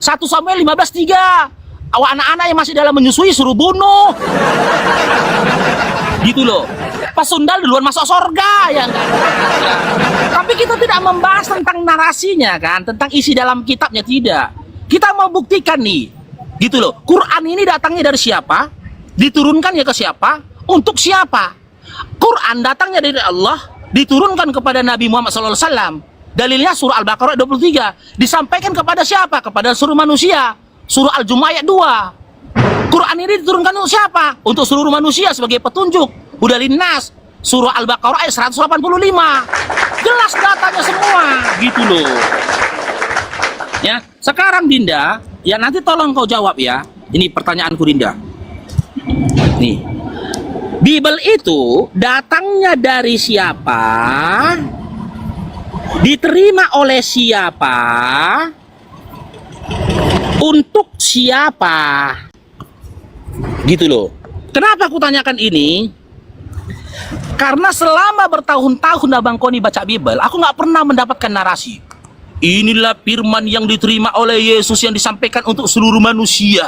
1 Samuel 15:3. Awak anak-anak yang masih dalam menyusui suruh bunuh. Gitu loh. Pas sundal duluan masuk surga ya enggak? Tapi kita tidak membahas tentang narasinya kan, tentang isi dalam kitabnya tidak. Kita mau buktikan nih. Gitu loh. Quran ini datangnya dari siapa? Diturunkan ya ke siapa? Untuk siapa? Quran datangnya dari Allah, diturunkan kepada Nabi Muhammad SAW. Dalilnya surah Al-Baqarah 23. Disampaikan kepada siapa? Kepada seluruh manusia. Surah Al-Jumu'ah ayat 2. Quran ini diturunkan untuk siapa? Untuk seluruh manusia sebagai petunjuk. Udah linnas. Surah Al-Baqarah ayat 185. Jelas datanya semua. Gitu loh. Ya, sekarang Dinda, ya nanti tolong kau jawab ya. Ini pertanyaanku Dinda. Nih. Bible itu datangnya dari siapa? Diterima oleh siapa? Untuk siapa? Gitu loh. Kenapa aku tanyakan ini? Karena selama bertahun-tahun Abang Koni baca Bible, aku nggak pernah mendapatkan narasi. Inilah firman yang diterima oleh Yesus yang disampaikan untuk seluruh manusia.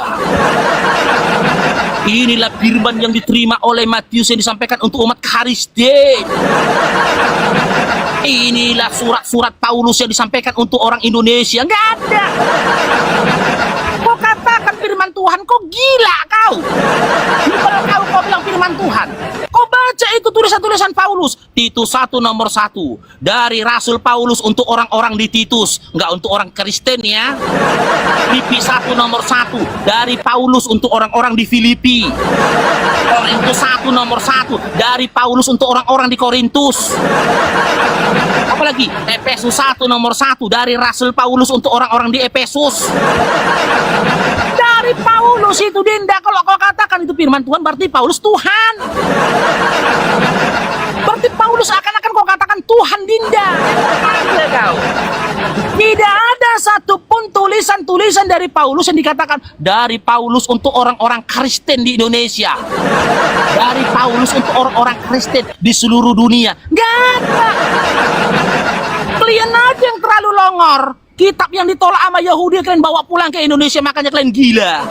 Inilah firman yang diterima oleh Matius yang disampaikan untuk umat Kristen. Inilah surat-surat Paulus yang disampaikan untuk orang Indonesia. Nggak ada. Kau katakan firman Tuhan, kau gila kau. Kalau kau bilang firman Tuhan, kau baca itu tulisan-tulisan Paulus. Titus 1 nomor 1 dari Rasul Paulus untuk orang-orang di Titus, nggak untuk orang Kristen ya. Filipi 1 nomor 1 dari Paulus untuk orang-orang di Filipi. Korintus 1 nomor 1 dari Paulus untuk orang-orang di Korintus. Apalagi Efesus 1 nomor 1 dari Rasul Paulus untuk orang-orang di Efesus. Dari Paulus itu Dinda, kalau kau katakan itu firman Tuhan berarti Paulus Tuhan. Berarti Paulus akan kau katakan Tuhan Dinda. Ada kau. Tidak ada satupun tulisan-tulisan dari Paulus yang dikatakan dari Paulus untuk orang-orang Kristen di Indonesia. Dari Paulus untuk orang-orang Kristen di seluruh dunia. Nggak ada. Kalian aja yang terlalu longor. Kitab yang ditolak sama Yahudi kalian bawa pulang ke Indonesia, makanya kalian gila.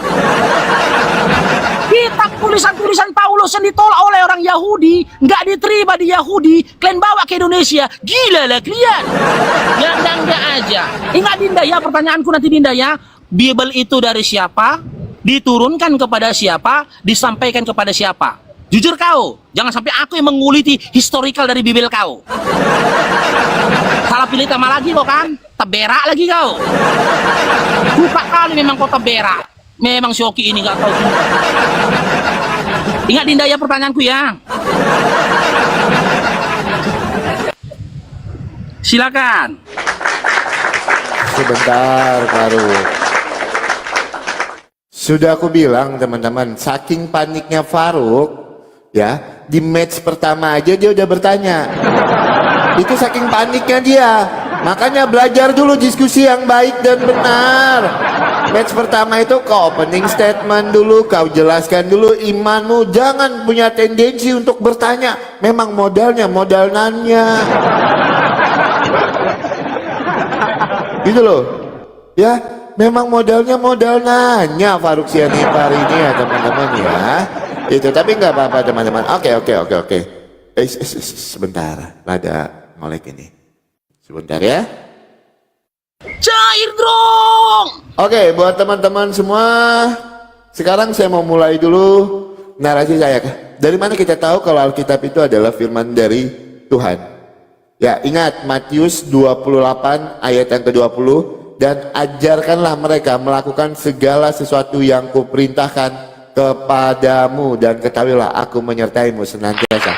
Kitab tulisan-tulisan Paulus yang ditolak oleh orang Yahudi, nggak diterima di Yahudi, kalian bawa ke Indonesia, gila lah kalian. Ya enggak aja. Ingat Dinda ya, pertanyaanku nanti Dinda ya. Bible itu dari siapa? Diturunkan kepada siapa? Disampaikan kepada siapa? Jujur kau, jangan sampai aku yang menguliti historical dari Bible kau. Salah pilih tema lagi kau kan? Teberak lagi kau. Buka kali memang kau teberak. Memang Shoki ini gak tahu. Ingat Dinda ya pertanyaanku ya. Silakan. Sebentar Faruk. Sudah aku bilang teman-teman, saking paniknya Faruk, ya di match pertama aja dia udah bertanya. Itu saking paniknya dia. Makanya belajar dulu diskusi yang baik dan benar. Match pertama itu kau opening statement dulu, kau jelaskan dulu imanmu. Jangan punya tendensi untuk bertanya. Memang modalnya modal nanya. Gitu loh. Ya, memang modalnya modal nanya Faruk Sianipar ini ya teman-teman ya. Itu tapi nggak apa-apa teman-teman. Oke. Sebentar, ada ngolek ini. Sebentar ya. Cair dong. Oke, buat teman-teman semua, sekarang saya mau mulai dulu narasi saya. Dari mana kita tahu kalau Alkitab itu adalah firman dari Tuhan? Ya, ingat Matius 28 ayat yang ke-20, dan ajarkanlah mereka melakukan segala sesuatu yang kuperintahkan kepadamu, dan ketahuilah aku menyertaimu senantiasa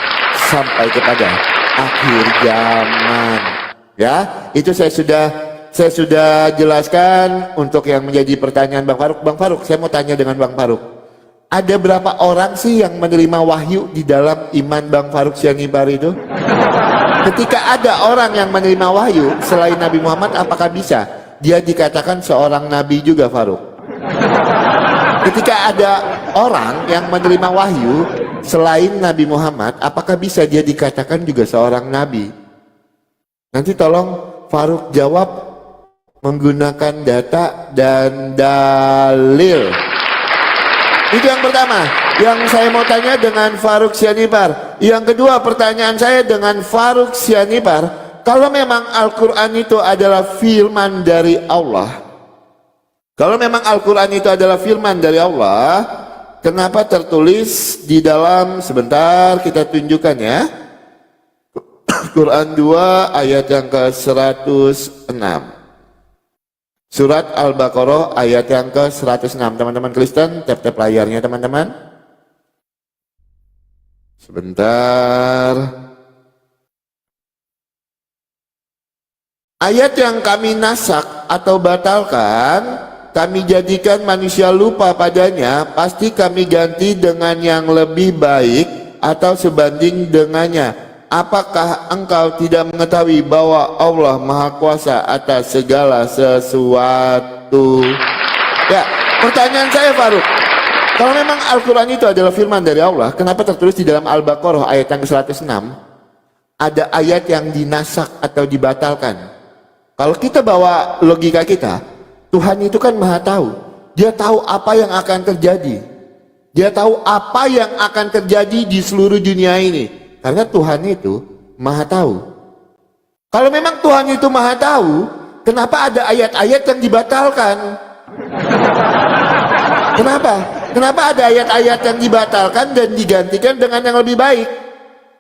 sampai kepada akhir zaman. Ya, itu saya sudah jelaskan. Untuk yang menjadi pertanyaan Bang Faruk, saya mau tanya dengan Bang Faruk. Ada berapa orang sih yang menerima wahyu di dalam iman Bang Faruk Sianipar itu? Ketika ada orang yang menerima wahyu selain Nabi Muhammad, apakah bisa dia dikatakan seorang nabi juga Faruk? Ketika ada orang yang menerima wahyu selain Nabi Muhammad, apakah bisa dia dikatakan juga seorang nabi? Nanti tolong Faruk jawab menggunakan data dan dalil. Itu yang pertama yang saya mau tanya dengan Farouk Sianipar. Yang kedua pertanyaan saya dengan Farouk Sianipar, kalau memang Al-Quran itu adalah firman dari Allah, kalau memang Al-Quran itu adalah firman dari Allah, kenapa tertulis di dalam, sebentar kita tunjukkan ya, Quran 2 ayat yang ke-106, Surat Al-Baqarah ayat yang ke-106. Teman-teman Kristen, tap-tap layarnya teman-teman. Sebentar. Ayat yang kami nasak atau batalkan, kami jadikan manusia lupa padanya, pasti kami ganti dengan yang lebih baik atau sebanding dengannya. Apakah engkau tidak mengetahui bahwa Allah Maha Kuasa atas segala sesuatu? Ya, pertanyaan saya Farouk, kalau memang Al-Quran itu adalah firman dari Allah, kenapa tertulis di dalam Al-Baqarah ayat yang ke-106 ada ayat yang dinasak atau dibatalkan? Kalau kita bawa logika kita, Tuhan itu kan maha tahu. Dia tahu apa yang akan terjadi. Dia tahu apa yang akan terjadi di seluruh dunia ini. Karena Tuhan itu maha tahu. Kalau memang Tuhan itu maha tahu, kenapa ada ayat-ayat yang dibatalkan? Kenapa? Kenapa ada ayat-ayat yang dibatalkan dan digantikan dengan yang lebih baik?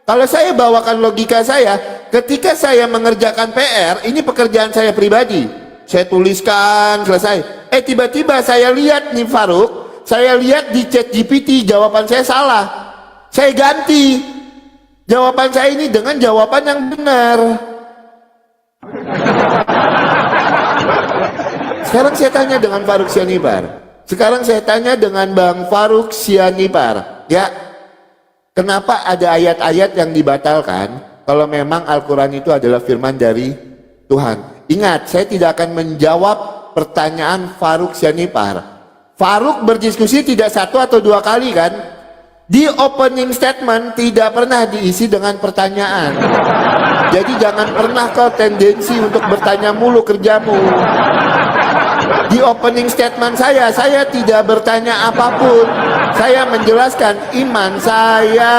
Kalau saya bawakan logika saya, ketika saya mengerjakan PR, ini pekerjaan saya pribadi. Saya tuliskan, selesai. Tiba-tiba saya lihat nih Farouk, saya lihat di ChatGPT jawaban saya salah. Saya ganti jawaban saya ini dengan jawaban yang benar. Sekarang saya tanya dengan Farouk Sianipar. Sekarang saya tanya dengan Bang Farouk Sianipar. Ya, kenapa ada ayat-ayat yang dibatalkan kalau memang Al-Quran itu adalah firman dari Tuhan? Ingat, saya tidak akan menjawab pertanyaan Farouk Sianipar. Farouk berdiskusi tidak satu atau dua kali kan? Di opening statement tidak pernah diisi dengan pertanyaan. Jadi jangan pernah kau tendensi untuk bertanya mulu kerjamu. Di opening statement saya tidak bertanya apapun. Saya menjelaskan iman saya.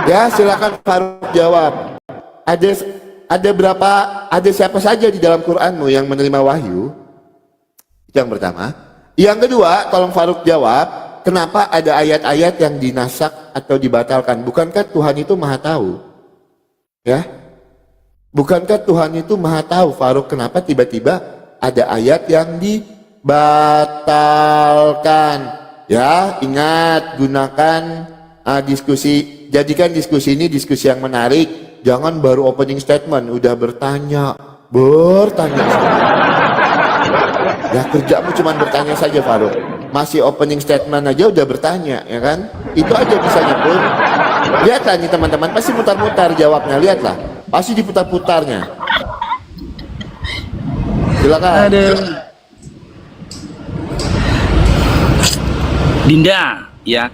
Ya, silakan Farouk jawab. Ada siapa saja di dalam Quranmu yang menerima wahyu? Itu yang pertama. Yang kedua, tolong Farouk jawab, kenapa ada ayat-ayat yang dinasak atau dibatalkan? Bukankah Tuhan itu maha tahu? Ya, bukankah Tuhan itu maha tahu, Farouk? Kenapa tiba-tiba ada ayat yang dibatalkan? Ya, ingat, gunakan diskusi, jadikan diskusi ini diskusi yang menarik. Jangan baru opening statement udah bertanya. Ya, kerjamu cuma bertanya saja Farouk. Masih opening statement aja udah bertanya, ya kan? Itu aja bisanya pun. Lihatlah nih teman-teman, pasti mutar-mutar jawabnya. Lihatlah, pasti diputar-putarnya. Silakan. Aduh. Dinda, ya.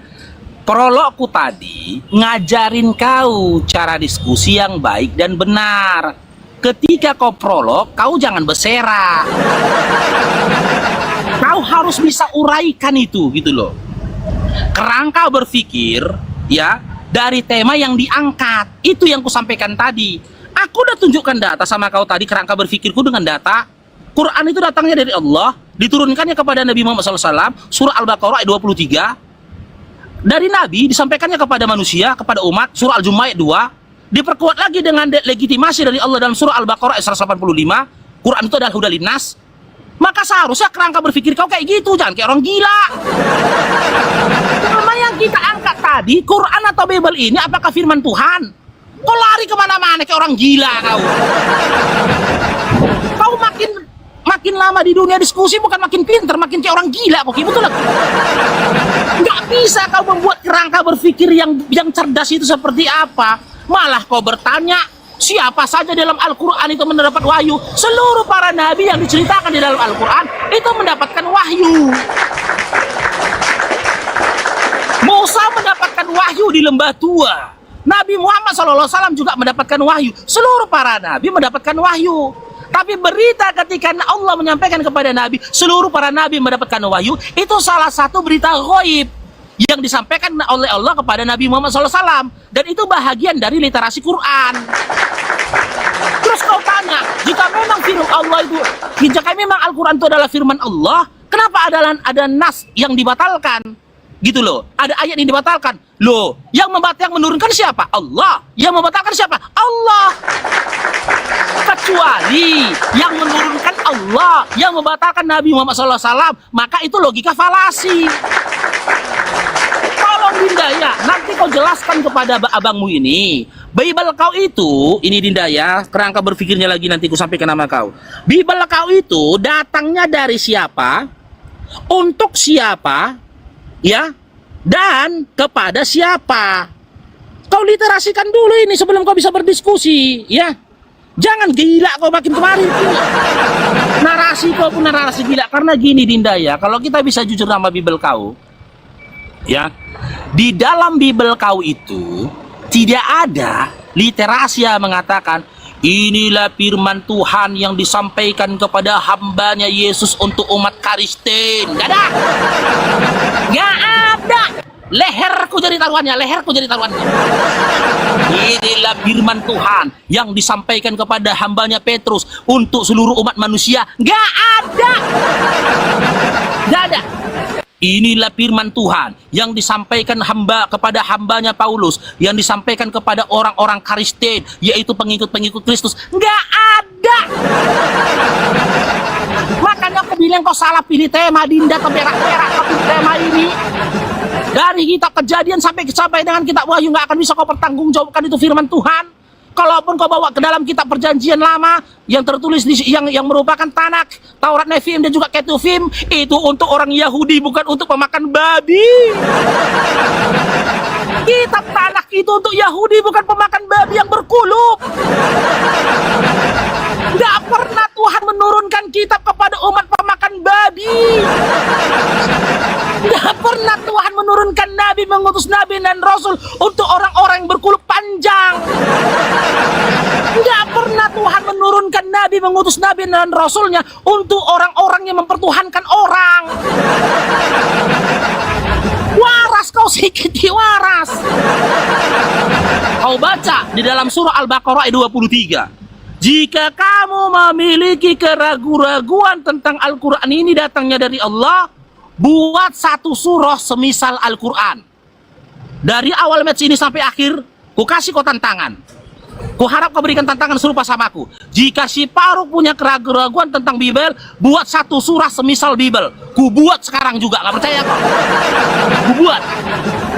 Prologku tadi ngajarin kau cara diskusi yang baik dan benar. Ketika kau prolog, kau jangan berserak. Kau harus bisa uraikan itu, gitu loh. Kerangka berpikir, ya, dari tema yang diangkat. Itu yang kusampaikan tadi. Aku udah tunjukkan data sama kau tadi, kerangka berpikirku dengan data. Quran itu datangnya dari Allah, diturunkannya kepada Nabi Muhammad SAW, surah Al-Baqarah ayat 23. Dari Nabi disampaikannya kepada manusia, kepada umat, surah Al-Jumu'ah ayat 2, diperkuat lagi dengan legitimasi dari Allah dalam surah Al-Baqarah ayat 185. Quran itu adalah hudan linnas. Maka seharusnya kerangka berpikir kau kayak gitu, jangan kayak orang gila. Nama yang kita angkat tadi, Quran atau Bible ini apakah firman Tuhan? Kau lari kemana-mana kayak orang gila kau. Kau makin lama di dunia diskusi bukan makin pinter, makin kayak orang gila kok, betul lah. Nggak bisa kau membuat kerangka berpikir yang cerdas itu seperti apa. Malah kau bertanya, siapa saja dalam Al-Quran itu mendapat wahyu? Seluruh para nabi yang diceritakan di dalam Al-Quran itu mendapatkan wahyu. Musa mendapatkan wahyu di lembah tua. Nabi Muhammad SAW juga mendapatkan wahyu. Seluruh para nabi mendapatkan wahyu. Tapi berita ketika Allah menyampaikan kepada Nabi, seluruh para Nabi mendapatkan wahyu, itu salah satu berita ghaib yang disampaikan oleh Allah kepada Nabi Muhammad SAW. Dan itu bahagian dari literasi Quran. Terus kau tanya, jika memang firman Allah itu, jika memang Al-Quran itu adalah firman Allah, kenapa ada nas yang dibatalkan? Gitu loh, ada ayat yang dibatalkan. Loh, yang menurunkan siapa? Allah. Yang membatalkan siapa? Allah. Kecuali yang menurunkan Allah, yang membatalkan Nabi Muhammad SAW, maka itu logika falasi. Tolong Dinda ya, nanti kau jelaskan kepada abangmu ini. Bible kau itu, ini Dinda ya, kerangka berpikirnya lagi nanti ku sampaikan nama kau. Bible kau itu datangnya dari siapa, untuk siapa, ya, dan kepada siapa. Kau literasikan dulu ini sebelum kau bisa berdiskusi, ya. Jangan gila kau makin kemari. Narasi kau pun narasi gila. Karena gini Dinda ya, kalau kita bisa jujur sama Bible kau, ya, di dalam Bible kau itu tidak ada literasi yang mengatakan inilah firman Tuhan yang disampaikan kepada hambanya Yesus untuk umat Kristen. Gak ada. Gak ada. Leherku jadi taruhannya, leherku jadi taruhannya. Inilah firman Tuhan yang disampaikan kepada hambanya Petrus untuk seluruh umat manusia. Gak ada. Gak ada. Inilah firman Tuhan yang disampaikan kepada hambanya Paulus, yang disampaikan kepada orang-orang Kristen, yaitu pengikut-pengikut Kristus. Nggak ada. Makanya aku bilang kau salah pilih tema Dinda, keberak-berak kau pilih tema ini. Dari kitab Kejadian sampai dengan kitab Wahyu nggak akan bisa kau pertanggungjawabkan itu firman Tuhan. Kalaupun kau bawa ke dalam kitab Perjanjian Lama yang tertulis yang merupakan Tanak, Taurat Nefim dan juga Ketuvim, itu untuk orang Yahudi, bukan untuk pemakan babi. Kitab Tanak itu untuk Yahudi, bukan pemakan babi yang berkulup. Gak pernah Tuhan menurunkan kitab kepada umat pemakan babi. Gak pernah Tuhan menurunkan nabi, mengutus nabi dan rasul untuk orang-orang yang berkulup panjang. Gak pernah Tuhan menurunkan nabi, mengutus nabi dan rasulnya untuk orang-orang yang mempertuhankan orang. Waras kau sikiti waras. Kau baca di dalam surah Al-Baqarah ayat 23. Jika kamu memiliki keraguan-raguan tentang Al-Quran ini datangnya dari Allah, buat satu surah semisal Al-Quran. Dari awal match ini sampai akhir, ku kasih kau tantangan. Ku harap kau berikan tantangan serupa sama aku. Jika si Faruk punya keraguan-raguan tentang Bible, buat satu surah semisal Bible. Ku buat sekarang juga, gak percaya kau? Ku buat.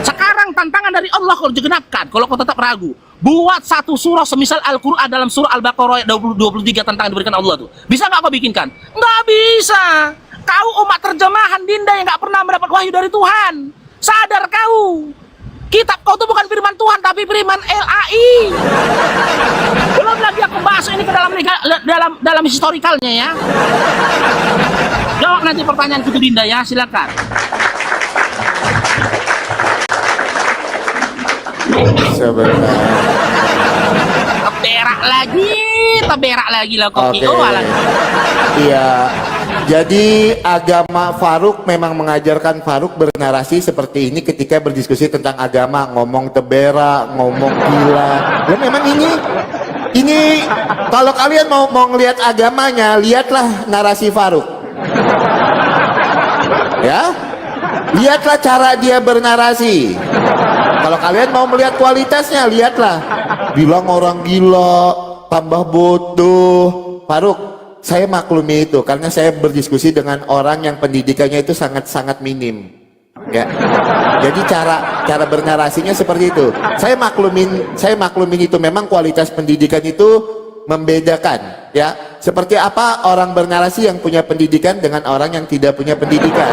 Sekarang tantangan dari Allah kau digenapkan. Kalau kau tetap ragu, buat satu surah semisal Al-Quran dalam surah Al-Baqarah 23 tantangan diberikan Allah tuh. Bisa gak kau bikinkan? Gak bisa. Kau umat terjemahan Dinda yang gak pernah mendapat wahyu dari Tuhan. Sadar kau. Kitab kau itu bukan firman Tuhan, tapi firman LAI. Belum lagi aku bahas ini ke dalam historikalnya ya. Jawab nanti pertanyaan itu Dinda ya, silakan. Sebenarnya. Teberak lagi lah kopi. Okay. Oh lagi. Iya. Jadi agama Faruk memang mengajarkan Faruk bernarasi seperti ini ketika berdiskusi tentang agama, ngomong teberak, ngomong gila. Dan memang ini kalau kalian mau ngelihat agamanya, lihatlah narasi Faruk. Ya, lihatlah cara dia bernarasi. Kalau kalian mau melihat kualitasnya, lihatlah. Bilang orang gila, tambah bodoh. Faruk, saya maklumi itu karena saya berdiskusi dengan orang yang pendidikannya itu sangat-sangat minim. Ya. Jadi cara bernarasinya seperti itu. Saya maklumin itu, memang kualitas pendidikan itu membedakan, ya. Seperti apa orang bernarasi yang punya pendidikan dengan orang yang tidak punya pendidikan.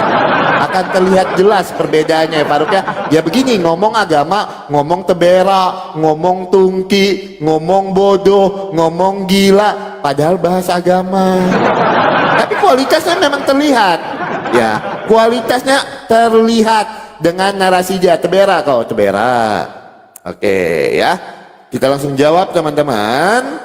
Akan terlihat jelas perbedaannya ya Faruk ya. Ya begini, ngomong agama, ngomong teberak, ngomong tungki, ngomong bodoh, ngomong gila, padahal bahas agama. Tapi kualitasnya memang terlihat. Ya, kualitasnya terlihat dengan narasi dia. Teberak kau, teberak. Oke ya, kita langsung jawab teman-teman.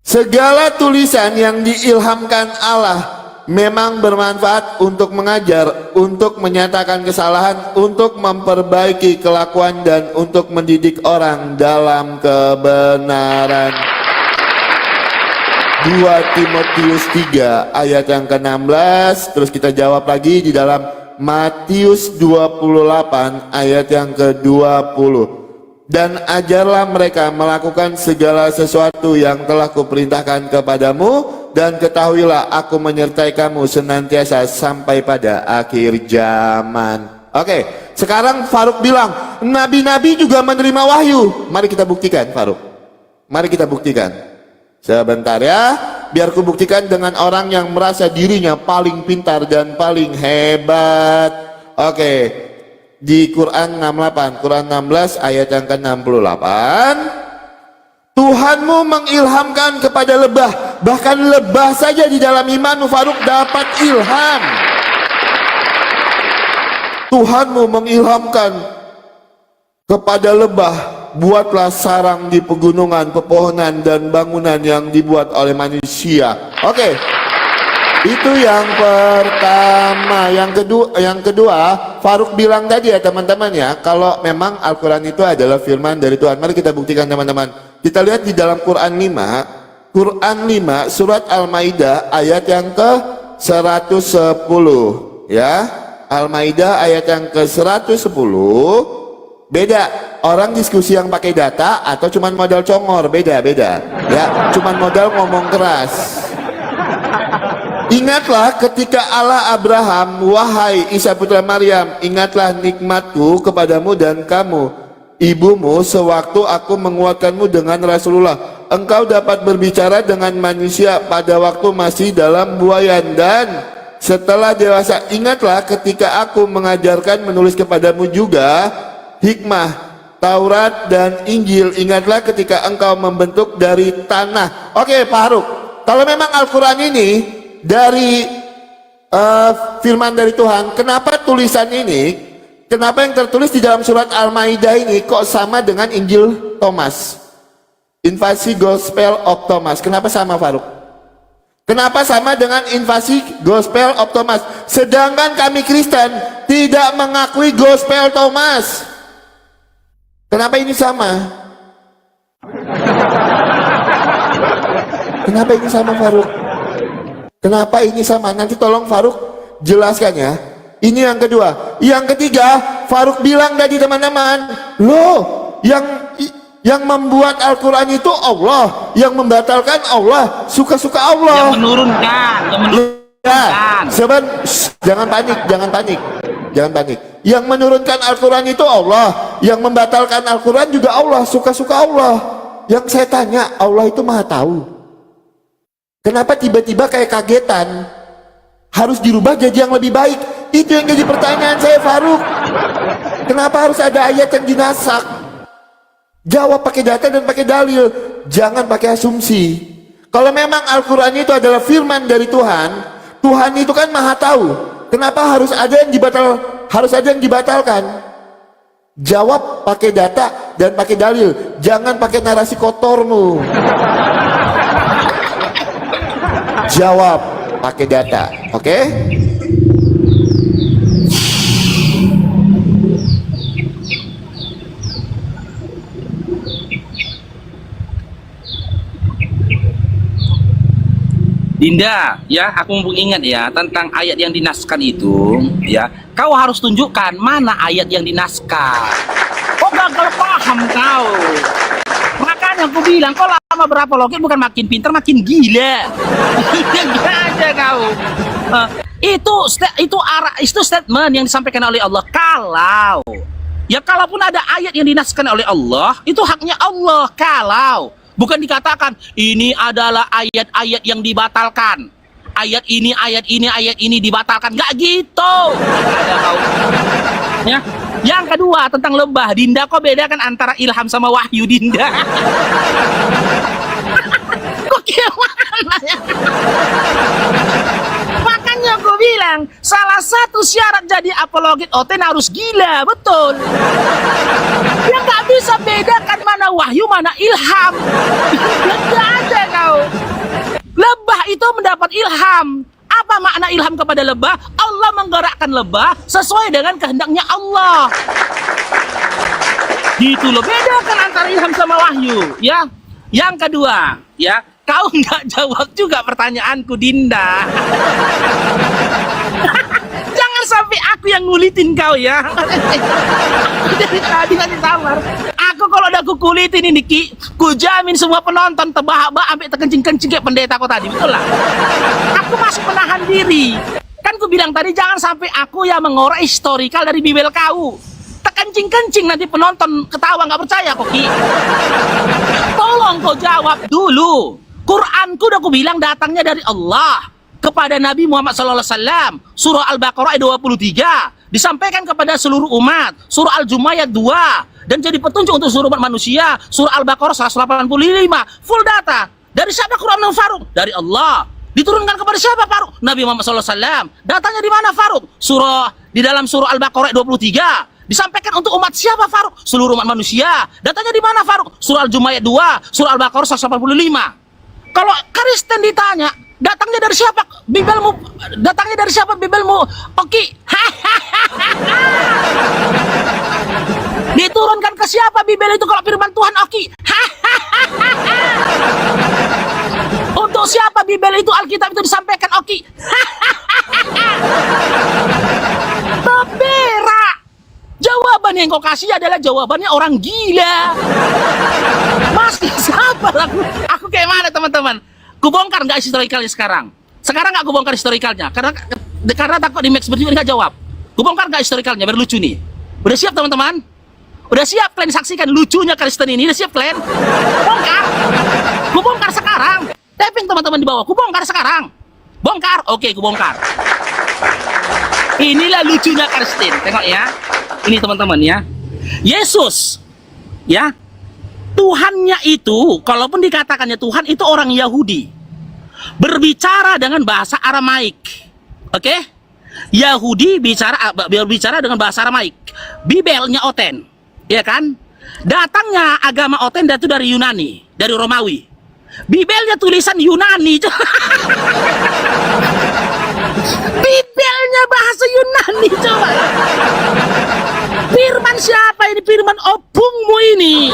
Segala tulisan yang diilhamkan Allah memang bermanfaat untuk mengajar, untuk menyatakan kesalahan, untuk memperbaiki kelakuan, dan untuk mendidik orang dalam kebenaran. 2 Timotius 3 ayat yang ke-16. Terus kita jawab lagi di dalam Matius 28 ayat yang ke-20. Dan ajarlah mereka melakukan segala sesuatu yang telah kuperintahkan kepadamu, dan ketahuilah aku menyertai kamu senantiasa sampai pada akhir zaman. Oke, sekarang Faruk bilang nabi-nabi juga menerima wahyu. Mari kita buktikan, Faruk. Mari kita buktikan. Sebentar ya, biar ku buktikan dengan orang yang merasa dirinya paling pintar dan paling hebat. Oke, di Quran 68, Quran 16 ayat yang ke-68. Tuhanmu mengilhamkan kepada lebah, bahkan lebah saja di dalam iman Faruk dapat ilham. Tuhanmu mengilhamkan kepada lebah, buatlah sarang di pegunungan, pepohonan, dan bangunan yang dibuat oleh manusia. Oke, itu yang pertama. Yang kedua, Faruk bilang tadi ya teman-teman ya, kalau memang Al-Quran itu adalah firman dari Tuhan. Mari kita buktikan teman-teman. Kita lihat di dalam Quran 5 surat Al-Maidah ayat yang ke-110 ya. Al-Maidah ayat yang ke-110. Beda, orang diskusi yang pakai data atau cuman modal congor, beda ya, cuman modal ngomong keras. Ingatlah ketika Allah Abraham, wahai Isa putra Maryam, ingatlah nikmatku kepadamu dan kamu, ibumu, sewaktu aku menguatkanmu dengan Rasulullah. Engkau dapat berbicara dengan manusia pada waktu masih dalam buayan, dan setelah dewasa. Ingatlah ketika aku mengajarkan menulis kepadamu juga hikmah, Taurat dan Injil. Ingatlah ketika engkau membentuk dari tanah. Oke, Pak Haruk, kalau memang Al-Quran ini dari firman dari Tuhan, kenapa tulisan ini, kenapa yang tertulis di dalam surat Al-Maidah ini kok sama dengan Injil Thomas, invasi Gospel of Thomas? Kenapa sama, Faruk? Kenapa sama dengan invasi Gospel of Thomas, sedangkan kami Kristen tidak mengakui Gospel Thomas? Kenapa ini sama? Kenapa ini sama, Faruk? Kenapa ini sama? Nanti tolong Faruk jelaskan ya. Ini yang kedua. Yang ketiga, Faruk bilang tadi teman-teman, loh, yang membuat Al-Quran itu Allah, yang membatalkan Allah, suka-suka Allah. Yang menurunkan. Ya, jangan panik. Yang menurunkan Al-Quran itu Allah, yang membatalkan Al-Quran juga Allah, suka-suka Allah. Yang saya tanya, Allah itu maha tahu. Kenapa tiba-tiba kayak kagetan harus dirubah jadi yang lebih baik? Itu yang jadi pertanyaan saya, Faruk. Kenapa harus ada ayat yang dinasak? Jawab pakai data dan pakai dalil, jangan pakai asumsi. Kalau memang Al-Quran itu adalah firman dari Tuhan, Tuhan itu kan maha tahu. Kenapa harus ada yang dibatalkan? Jawab pakai data dan pakai dalil, jangan pakai narasi kotormu. Jawab pakai data, oke? Dinda, ya, aku mumpung ingat ya tentang ayat yang dinaskan itu, ya. Kau harus tunjukkan mana ayat yang dinaskan. Kok gagal paham kau? Makanya aku bilang, kau lama berapa logik bukan makin pintar makin gila. Gila aja kau. Itu statement yang disampaikan oleh Allah. Kalaupun ada ayat yang dinaskan oleh Allah, itu haknya Allah. Kalau bukan dikatakan ini adalah ayat-ayat yang dibatalkan. Ayat ini dibatalkan. Nggak gitu. Ada kau. Ya. Yang kedua tentang lebah, Dinda, kok bedakan antara ilham sama wahyu, Dinda? Kok gimana ya? Makanya aku bilang salah Salah satu syarat jadi apologet Oten harus gila, betul. Dia nggak bisa bedakan mana wahyu, mana ilham. Nggak ada kau. Lebah itu mendapat ilham. Apa makna ilham kepada lebah? Allah menggerakkan lebah sesuai dengan kehendaknya Allah. Gitu loh, bedakan antara ilham sama wahyu, ya. Yang kedua, ya, kau nggak jawab juga pertanyaanku, Dinda. Jangan sampai aku yang ngulitin kau, ya. Dari tadi nggak disamar. Aku kalau udah kukulitin ini, Ki, ku jamin semua penonton terbahak-bahak sampai terkencing-kencing kayak pendeta kau tadi, betul lah. Aku masih menahan diri. Kan ku bilang tadi jangan sampai aku yang mengorek historikal dari bibel kau. Kencing-kencing nanti penonton ketawa nggak percaya kok, Ki. Tolong kau jawab dulu. Quranku udah aku bilang datangnya dari Allah kepada Nabi Muhammad SAW. Surah Al-Baqarah ayat 23 disampaikan kepada seluruh umat. Surah Al-Jumu'ah ayat 2 dan jadi petunjuk untuk seluruh umat manusia. Surah Al-Baqarah 185 full data. Dari siapa Quran Faruk? Dari Allah. Diturunkan kepada siapa Faruk? Nabi Muhammad SAW. Datanya di mana Faruk? Di dalam surah Al-Baqarah ayat 23. Disampaikan untuk umat siapa Faruk? Seluruh umat manusia. Datanya di mana Faruk? Surah Al-Jumu'ah ayat 2, surah Al-Baqarah 185. Kalau Kristen ditanya, datangnya dari siapa bibelmu? Datangnya dari siapa bibelmu? Oke. Diturunkan ke siapa bibel itu kalau firman Tuhan? Oke. Untuk siapa bibel itu, Alkitab itu disampaikan? Oke. Berak. Jawaban yang kau kasih adalah jawabannya orang gila. Masih sabar aku kayak mana teman-teman? Kubongkar nggak historikalnya sekarang? Sekarang nggak kubongkar historikalnya karena takut di Max berdua nggak jawab. Kubongkar nggak historikalnya biar lucu nih. Udah siap teman-teman? Udah siap kalian saksikan lucunya Kristen ini? Udah siap kalian? Kubongkar. Kubongkar sekarang. Tapping teman-teman di bawah. Kubongkar sekarang. Bongkar. Oke, kubongkar. Inilah lucunya Kristen. Tengok ya. Ini teman-teman ya. Yesus ya. Tuhannya itu, kalaupun dikatakannya Tuhan, itu orang Yahudi. Berbicara dengan bahasa Aramaik. Oke? Yahudi berbicara dengan bahasa Aramaik. Bibelnya Oten. Ya kan? Datangnya agama Oten itu dari Yunani, dari Romawi. Bibelnya tulisan Yunani. Bibelnya bahasa Yunani, coba. Firman siapa ini? Firman opungmu ini.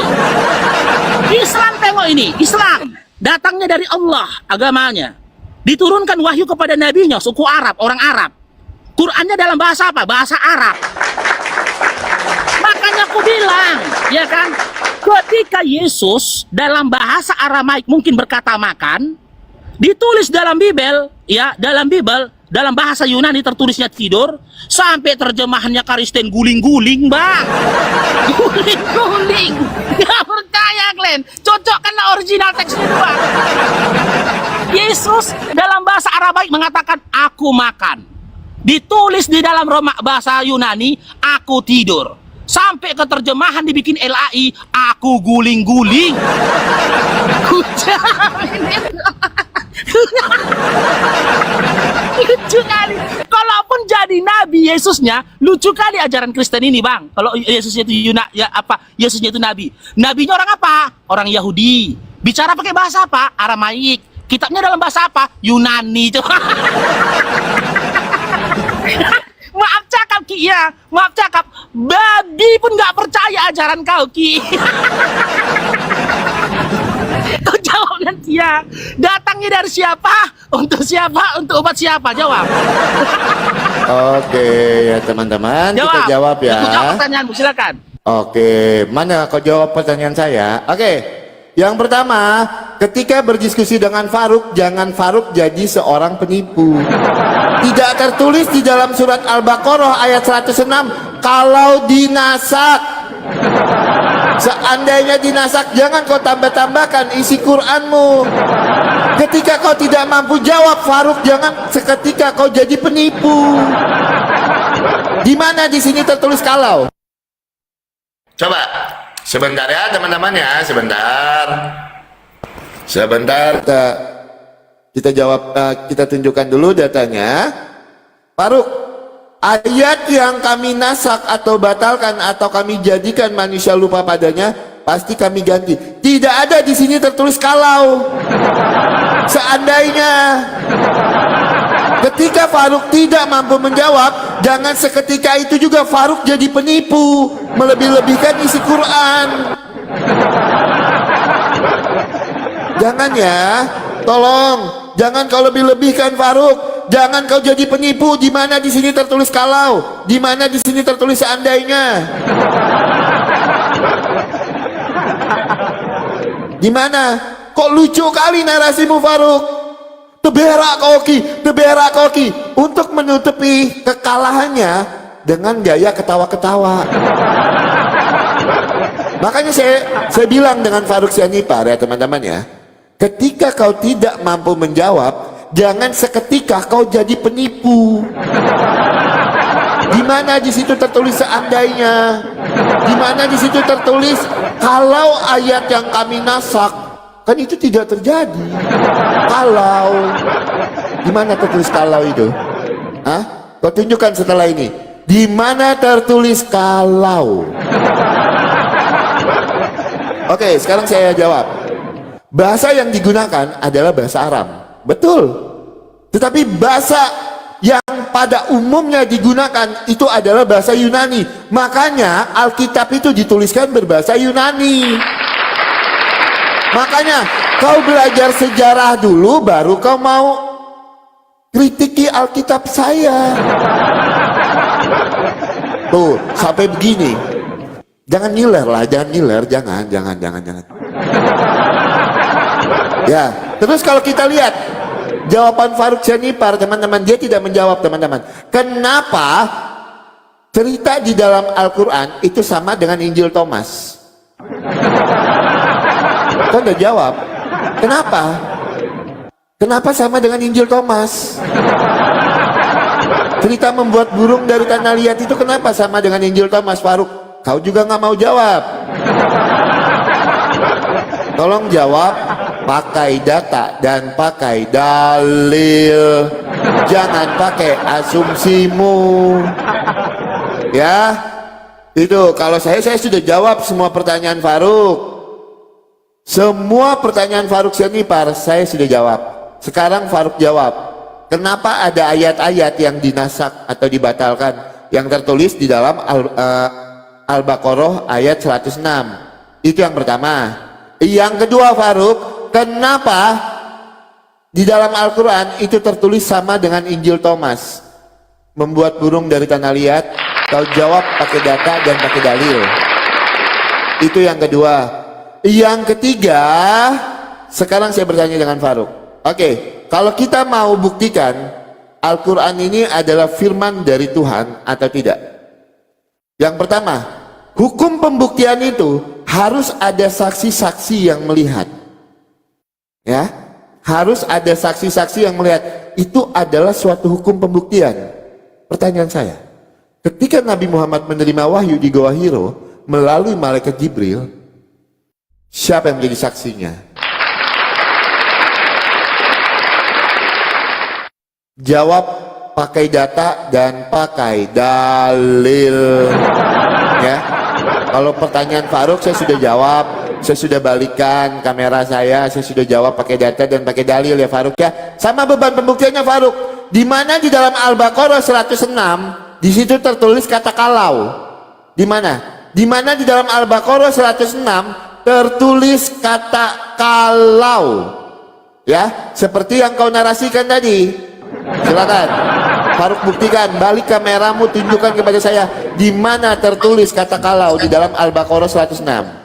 Islam, tengok ini. Islam datangnya dari Allah, agamanya. Diturunkan wahyu kepada nabinya, suku Arab, orang Arab. Qurannya dalam bahasa apa? Bahasa Arab. Makanya aku bilang, ya kan, ketika Yesus dalam bahasa Aramaik mungkin berkata makan, ditulis dalam Bibel, ya, dalam bahasa Yunani tertulisnya tidur, sampai terjemahannya Kristen guling-guling, Bang. Guling-guling. Gak percaya kalian? Cocokkan original teksnya doang. Yesus dalam bahasa Aramaik mengatakan aku makan. Ditulis di dalam bahasa Yunani aku tidur. Sampai ke terjemahan dibikin LAI, aku guling-guling. Lucu kali. Kalaupun jadi nabi Yesusnya, lucu kali ajaran Kristen ini, Bang. Kalau Yesusnya itu Yesusnya itu nabi. Nabinya orang apa? Orang Yahudi. Bicara pakai bahasa apa? Aramaik. Kitabnya dalam bahasa apa? Yunani. Maaf cakap Ki ya, maaf cakap. Babi pun nggak percaya ajaran kau Ki. Kau jawab nanti ya. Datangnya dari siapa? Untuk siapa? Untuk obat siapa? Jawab. Oke ya teman-teman, kita jawab ya. Aku jawab pertanyaanmu, silakan. Oke, mana kau jawab pertanyaan saya? Oke. Yang pertama, ketika berdiskusi dengan Faruk, jangan Faruk jadi seorang penipu. Tidak tertulis di dalam surat Al-Baqarah ayat 106 kalau dinasak. Seandainya dinasak, jangan kau tambah-tambahkan isi Qur'anmu. Ketika kau tidak mampu jawab Faruk, jangan seketika kau jadi penipu. Di mana di sini tertulis kalau? Coba sebentar ya teman-teman ya, sebentar. Kita jawab, kita tunjukkan dulu datanya. Faruk, ayat yang kami nasak atau batalkan atau kami jadikan manusia lupa padanya, pasti kami ganti. Tidak ada di sini tertulis kalau. Seandainya. Ketika Faruk tidak mampu menjawab, jangan seketika itu juga Faruk jadi penipu, melebih-lebihkan isi Quran. Jangan ya, tolong, jangan kau lebih-lebihkan Faruk. Jangan kau jadi penipu. Di mana di sini tertulis kalau? Di mana di sini tertulis seandainya? Di mana? Kok lucu kali narasimu Faruk? Teberak koki untuk menutupi kekalahannya dengan gaya ketawa-ketawa. Makanya saya bilang dengan Faruk Sianipar ya teman-teman ya, ketika kau tidak mampu menjawab, jangan seketika kau jadi penipu. Di mana di situ tertulis seandainya? Di mana di situ tertulis kalau ayat yang kami nasak? Kan itu tidak terjadi. Kalau, di mana tertulis kalau itu? Hah? Kau tunjukkan setelah ini. Di mana tertulis kalau? Oke, sekarang saya jawab. Bahasa yang digunakan adalah bahasa Aram. Betul. Tetapi bahasa yang pada umumnya digunakan itu adalah bahasa Yunani. Makanya Alkitab itu dituliskan berbahasa Yunani. Makanya kau belajar sejarah dulu baru kau mau kritiki Alkitab saya. Tuh, sampai begini. Jangan ngiler lah, jangan. Ya, terus kalau kita lihat jawaban Faruk Sianipar, teman-teman, dia tidak menjawab, teman-teman. Kenapa cerita di dalam Al-Quran itu sama dengan Injil Thomas? Kau udah jawab. Kenapa? Kenapa sama dengan Injil Thomas? Cerita membuat burung dari tanah liat itu kenapa sama dengan Injil Thomas, Faruk? Kau juga nggak mau jawab. Tolong jawab pakai data dan pakai dalil. Jangan pakai asumsimu. Ya, itu kalau saya sudah jawab semua pertanyaan Faruk. Semua pertanyaan Faruk Sianipar saya sudah jawab. Sekarang Faruk jawab, kenapa ada ayat-ayat yang dinasak atau dibatalkan yang tertulis di dalam Al-Baqarah ayat 106? Itu yang pertama. Yang kedua Faruk, kenapa di dalam Al-Quran itu tertulis sama dengan Injil Thomas? Membuat burung dari tanah liat. Kau jawab pakai data dan pakai dalil. Itu yang kedua. Yang ketiga, sekarang saya bertanya dengan Faruk. Oke, kalau kita mau buktikan Al-Quran ini adalah firman dari Tuhan atau tidak? Yang pertama, hukum pembuktian itu harus ada saksi-saksi yang melihat. Ya, harus ada saksi-saksi yang melihat. Itu adalah suatu hukum pembuktian. Pertanyaan saya, ketika Nabi Muhammad menerima wahyu di Goa Hiro melalui malaikat Jibril, siapa yang menjadi saksinya? Jawab pakai data dan pakai dalil. Ya. Kalau pertanyaan Faruk saya sudah jawab, saya sudah balikan kamera saya sudah jawab pakai data dan pakai dalil ya Faruk ya. Sama beban pembuktiannya Faruk. Di mana di dalam Al-Baqarah 106 di situ tertulis kata kalau? Di mana? Di mana di dalam Al-Baqarah 106 tertulis kata kalau? Ya, seperti yang kau narasikan tadi. Silakan Faruk buktikan, balik kameramu, tunjukkan kepada saya di mana tertulis kata kalau di dalam Al-Baqarah 106.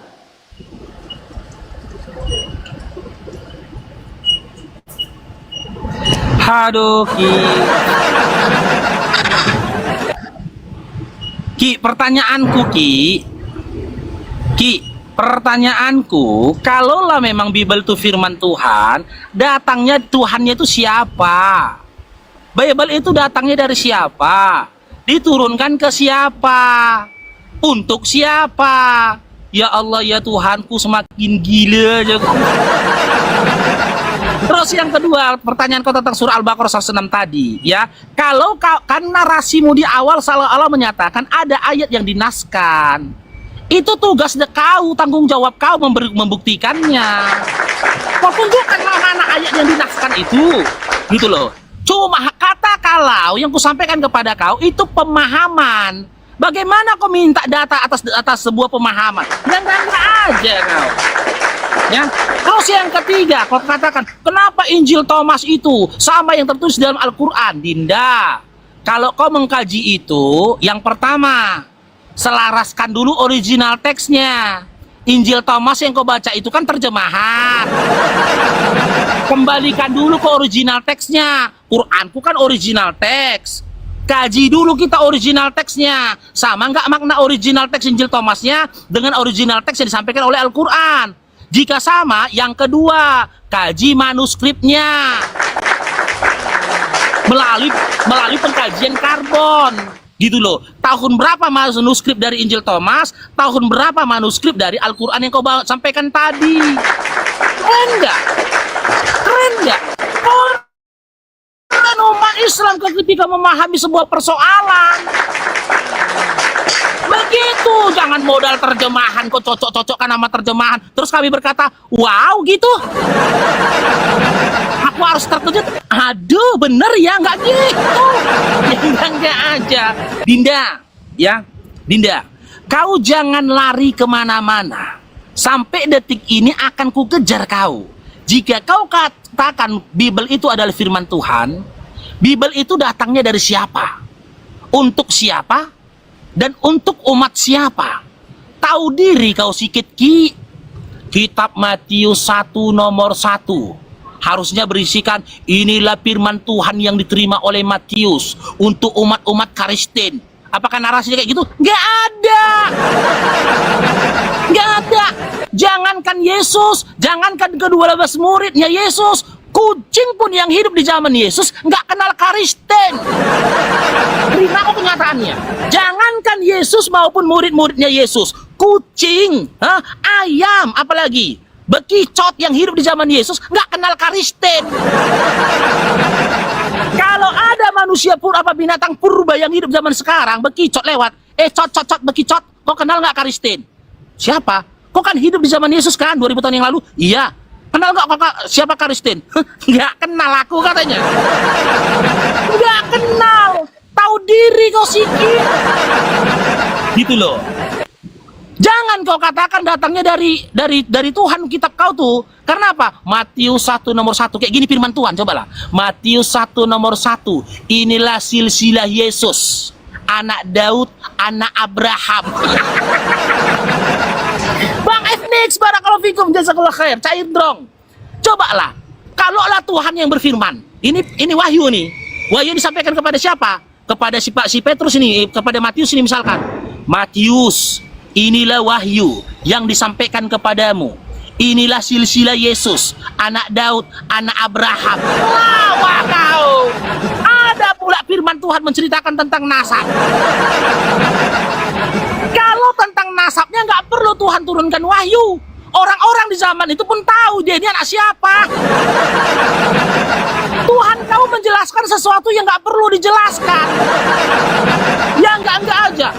Aduh, Ki, pertanyaanku Ki, pertanyaanku, kalaulah memang Bible itu firman Tuhan, datangnya Tuhannya itu siapa? Bible itu datangnya dari siapa? Diturunkan ke siapa? Untuk siapa? Ya Allah ya Tuhanku, semakin gila aja. Terus yang kedua, pertanyaan kau tentang surah Al-Baqarah 106 tadi, ya. Kalau kau, kan narasimu di awal Allah menyatakan ada ayat yang dinaskan. Itu tugas kau, tanggung jawab kau membuktikannya. Kau tunjukkanlah mana ayat yang dinaskan itu, gitu loh. Cuma kata kalau yang kusampaikan kepada kau itu pemahaman. Bagaimana kau minta data atas sebuah pemahaman? Yang enggak aja kau. Ya, terus yang ketiga, kau katakan, kenapa Injil Thomas itu sama yang tertulis dalam Al-Quran? Dinda, kalau kau mengkaji itu, yang pertama, selaraskan dulu original teksnya. Injil Thomas yang kau baca itu kan terjemahan. Kembalikan dulu ke original teksnya. Quranku kan original teks. Kaji dulu kita original teksnya. Sama nggak makna original teks Injil Thomasnya dengan original teks yang disampaikan oleh Al-Quran? Jika sama, yang kedua, kaji manuskripnya melalui pengkajian karbon, gitu loh. Tahun berapa manuskrip dari Injil Thomas, tahun berapa manuskrip dari Al-Quran yang kau sampaikan tadi? Keren nggak? Keren nggak? Orang umat Islam ketika memahami sebuah persoalan begitu, jangan modal terjemahan kok cocok-cocokkan sama terjemahan terus kami berkata wow gitu, aku harus terkejut, aduh bener ya, nggak gitu ya, enggak aja. Dinda, ya Dinda, kau jangan lari kemana-mana, sampai detik ini akan ku kejar kau. Jika kau katakan Bible itu adalah firman Tuhan, Bible itu datangnya dari siapa, untuk siapa, dan untuk umat siapa? Tahu diri kau sikit ki. Kitab Matius 1 nomor 1 harusnya berisikan, inilah firman Tuhan yang diterima oleh Matius untuk umat-umat Kristen. Apakah narasinya kayak gitu? Nggak ada. Nggak ada. Jangankan Yesus, jangankan kedua belas muridnya Yesus, kucing pun yang hidup di zaman Yesus nggak kenal Kristen. Terima aku kenyataannya. Jangankan Yesus maupun murid-muridnya Yesus, kucing, ayam, apalagi bekicot yang hidup di zaman Yesus nggak kenal Kristen. Kalau ada manusia apa binatang purba yang hidup zaman sekarang, bekicot lewat, cot bekicot, kau kenal nggak Kristen? Siapa? Kau kan hidup di zaman Yesus kan, 2000 tahun yang lalu? Iya. Kenal nggak kau siapa Kristen? Nggak kenal aku katanya. Nggak kenal. Tahu diri kau sikit. Gitu loh. Jangan kau katakan datangnya dari Tuhan kitab kau tuh. Karena apa? Matius 1 nomor 1 kayak gini firman Tuhan, cobalah. Matius 1 nomor 1. Inilah silsilah Yesus, anak Daud, anak Abraham. Bang Etnix, barakallahu fikum, jazakallah khair, cair drong. Cobalah, kalaulah Tuhan yang berfirman, ini wahyu nih. Wahyu disampaikan kepada siapa? Kepada si Petrus ini, kepada Matius ini misalkan. Matius, inilah wahyu yang disampaikan kepadamu. Inilah silsilah Yesus, anak Daud, anak Abraham. Wah kau. Ada pula firman Tuhan menceritakan tentang nasab. Kalau tentang nasabnya nggak perlu Tuhan turunkan wahyu. Orang-orang di zaman itu pun tahu dia ini anak siapa. Tuhan kau menjelaskan sesuatu yang nggak perlu dijelaskan. Ya enggak aja.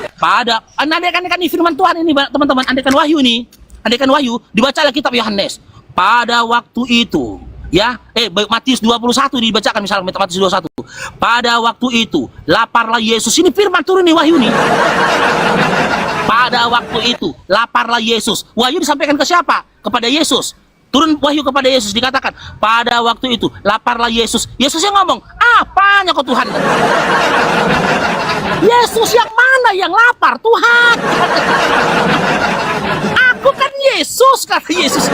Andaikan firman Tuhan ini teman-teman, andaikan wahyu nih. Andaikan wahyu, dibacalah kitab Yohanes. Pada waktu itu, ya, Matius 21 dibacakan misalnya Matius 21. Pada waktu itu, laparlah Yesus. Ini firman turun nih wahyu nih. Pada waktu itu, laparlah Yesus. Wahyu disampaikan ke siapa? Kepada Yesus. Turun wahyu kepada Yesus, dikatakan, pada waktu itu, laparlah Yesus. Yesus yang ngomong, apanya kau Tuhan? Yesus yang mana yang lapar? Tuhan. Aku kan Yesus, kata Yesus.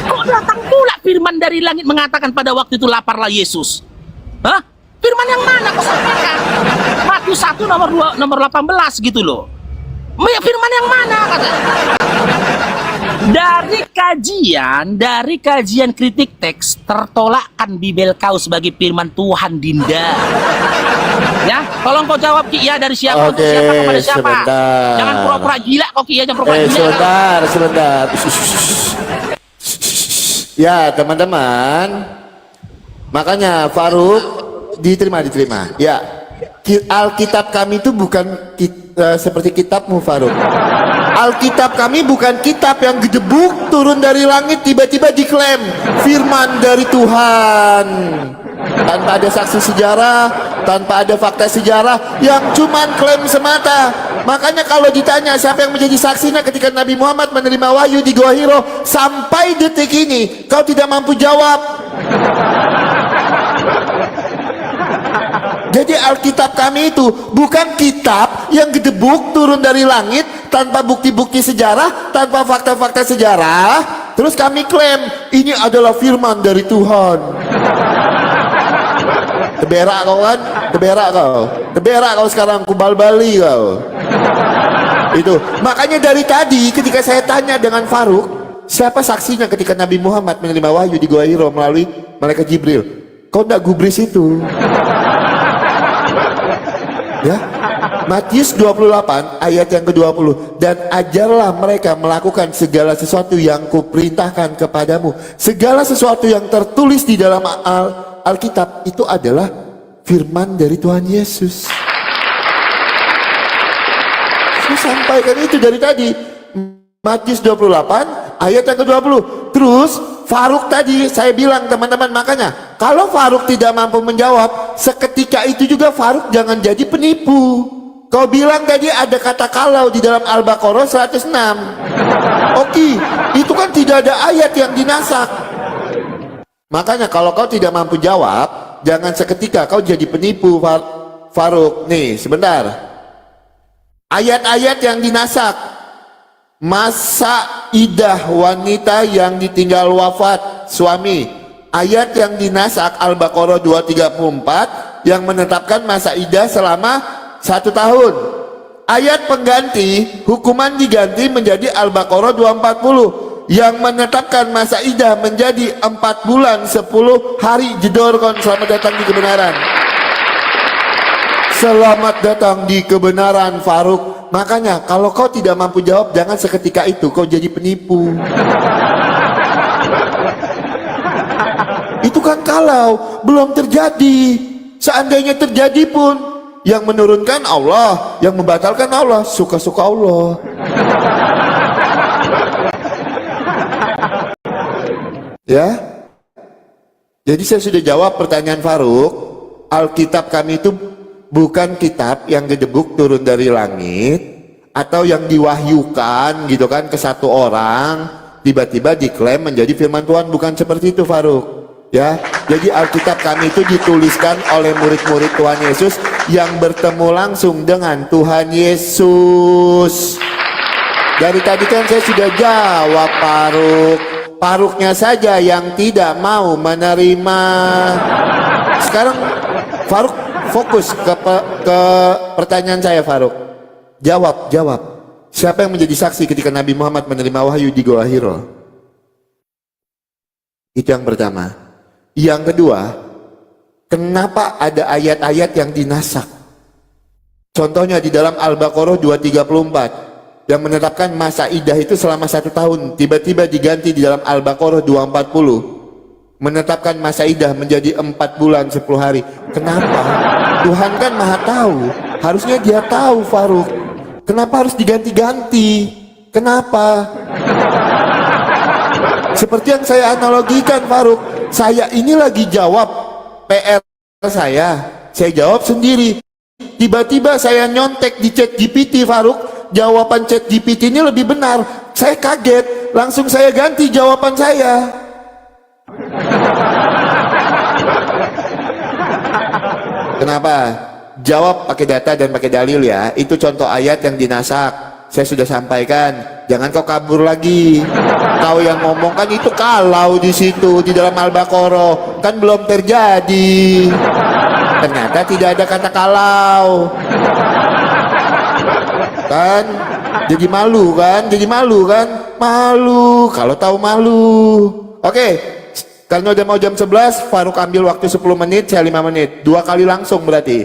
Kok datang pula firman dari langit mengatakan pada waktu itu laparlah Yesus? Hah? Firman yang mana kau sampaikan? Matius 1 nomor 18 gitu loh. Firman yang mana katanya? Dari kajian kritik teks, tertolakkan Bibel kau sebagai firman Tuhan, Dinda. Ya, tolong kau jawab Ki ya, dari siapa untuk siapa kepada siapa. Sebentar. Jangan pura-pura gila kok Ki ya, jangan pura-pura gila. Sebentar. Ya teman-teman, makanya Faruk diterima. Ya, Alkitab kami itu bukan seperti kitabmu Faruk. Alkitab kami bukan kitab yang gedebuk turun dari langit tiba-tiba diklaim firman dari Tuhan tanpa ada saksi sejarah, tanpa ada fakta sejarah, yang cuman klaim semata. Makanya kalau ditanya siapa yang menjadi saksinya ketika Nabi Muhammad menerima wahyu di Gua Hiro, sampai detik ini kau tidak mampu jawab. Jadi Alkitab kami itu bukan kitab yang gedebuk turun dari langit tanpa bukti-bukti sejarah, tanpa fakta-fakta sejarah, terus kami klaim ini adalah firman dari Tuhan. Teberak kau kan? Teberak kau sekarang, kubal bali kau. Itu makanya dari tadi ketika saya tanya dengan Faruk, siapa saksinya ketika Nabi Muhammad menerima wahyu di Gua Hiro melalui malaikat Jibril, kau tidak gubris itu. Ya, Matius 28 ayat yang ke-20, dan ajarlah mereka melakukan segala sesuatu yang kuperintahkan kepadamu. Segala sesuatu yang tertulis di dalam Alkitab itu adalah firman dari Tuhan Yesus. Saya sampaikan itu dari tadi, Matius 28 ayat yang ke-20. Terus Faruk tadi saya bilang teman-teman, makanya kalau Faruk tidak mampu menjawab, seketika itu juga Faruk jangan jadi penipu. Kau bilang tadi ada kata kalau di dalam Al-Baqarah 106. Oke, itu kan tidak ada ayat yang dinasak. Makanya kalau kau tidak mampu jawab, jangan seketika kau jadi penipu Faruk. Nih sebentar, ayat-ayat yang dinasak. Masa idah wanita yang ditinggal wafat suami, ayat yang dinasak Al-Baqarah 234 yang menetapkan masa idah selama 1 tahun. Ayat pengganti, hukuman diganti menjadi Al-Baqarah 240 yang menetapkan masa idah menjadi 4 bulan 10 hari. Jedor kon, selamat datang di kebenaran. Selamat datang di kebenaran Faruk. Makanya kalau kau tidak mampu jawab, jangan seketika itu kau jadi penipu. Itu kan kalau belum terjadi. Seandainya terjadi pun, yang menurunkan Allah, yang membatalkan Allah, suka-suka Allah. Ya, jadi saya sudah jawab pertanyaan Faruk. Alkitab kami itu bukan kitab yang gedebuk turun dari langit atau yang diwahyukan gitu kan ke satu orang tiba-tiba diklaim menjadi firman Tuhan, bukan seperti itu Faruk. Ya, jadi Alkitab kami itu dituliskan oleh murid-murid Tuhan Yesus yang bertemu langsung dengan Tuhan Yesus. Dari tadi kan saya sudah jawab Faruk. Faruknya saja yang tidak mau menerima. Sekarang Faruk fokus ke pertanyaan saya Faruk. Jawab. Siapa yang menjadi saksi ketika Nabi Muhammad menerima wahyu di Gua Hiro? Itu yang pertama. Yang kedua, kenapa ada ayat-ayat yang dinasak? Contohnya di dalam Al-Baqarah 234 yang menetapkan masa idah itu selama 1 tahun, tiba-tiba diganti di dalam Al-Baqarah 240 menetapkan masa idah menjadi 4 bulan 10 hari. Kenapa? Tuhan kan maha tahu, harusnya dia tahu Faruk. Kenapa harus diganti-ganti? Kenapa? Seperti yang saya analogikan Faruk, saya ini lagi jawab PR saya jawab sendiri. Tiba-tiba saya nyontek di chat GPT Faruk, jawaban chat GPT ini lebih benar. Saya kaget, langsung saya ganti jawaban saya. Kenapa? Jawab pakai data dan pakai dalil ya. Itu contoh ayat yang dinasak. Saya sudah sampaikan. Jangan kau kabur lagi. Kau yang ngomong kan itu kalau di situ di dalam Al-Baqarah kan belum terjadi. Ternyata tidak ada kata kalau. Kan? Jadi malu kan? Malu. Kalau tahu malu. Oke. Karena udah mau jam 11, Faruk ambil waktu 10 menit, saya 5 menit. 2 kali langsung berarti.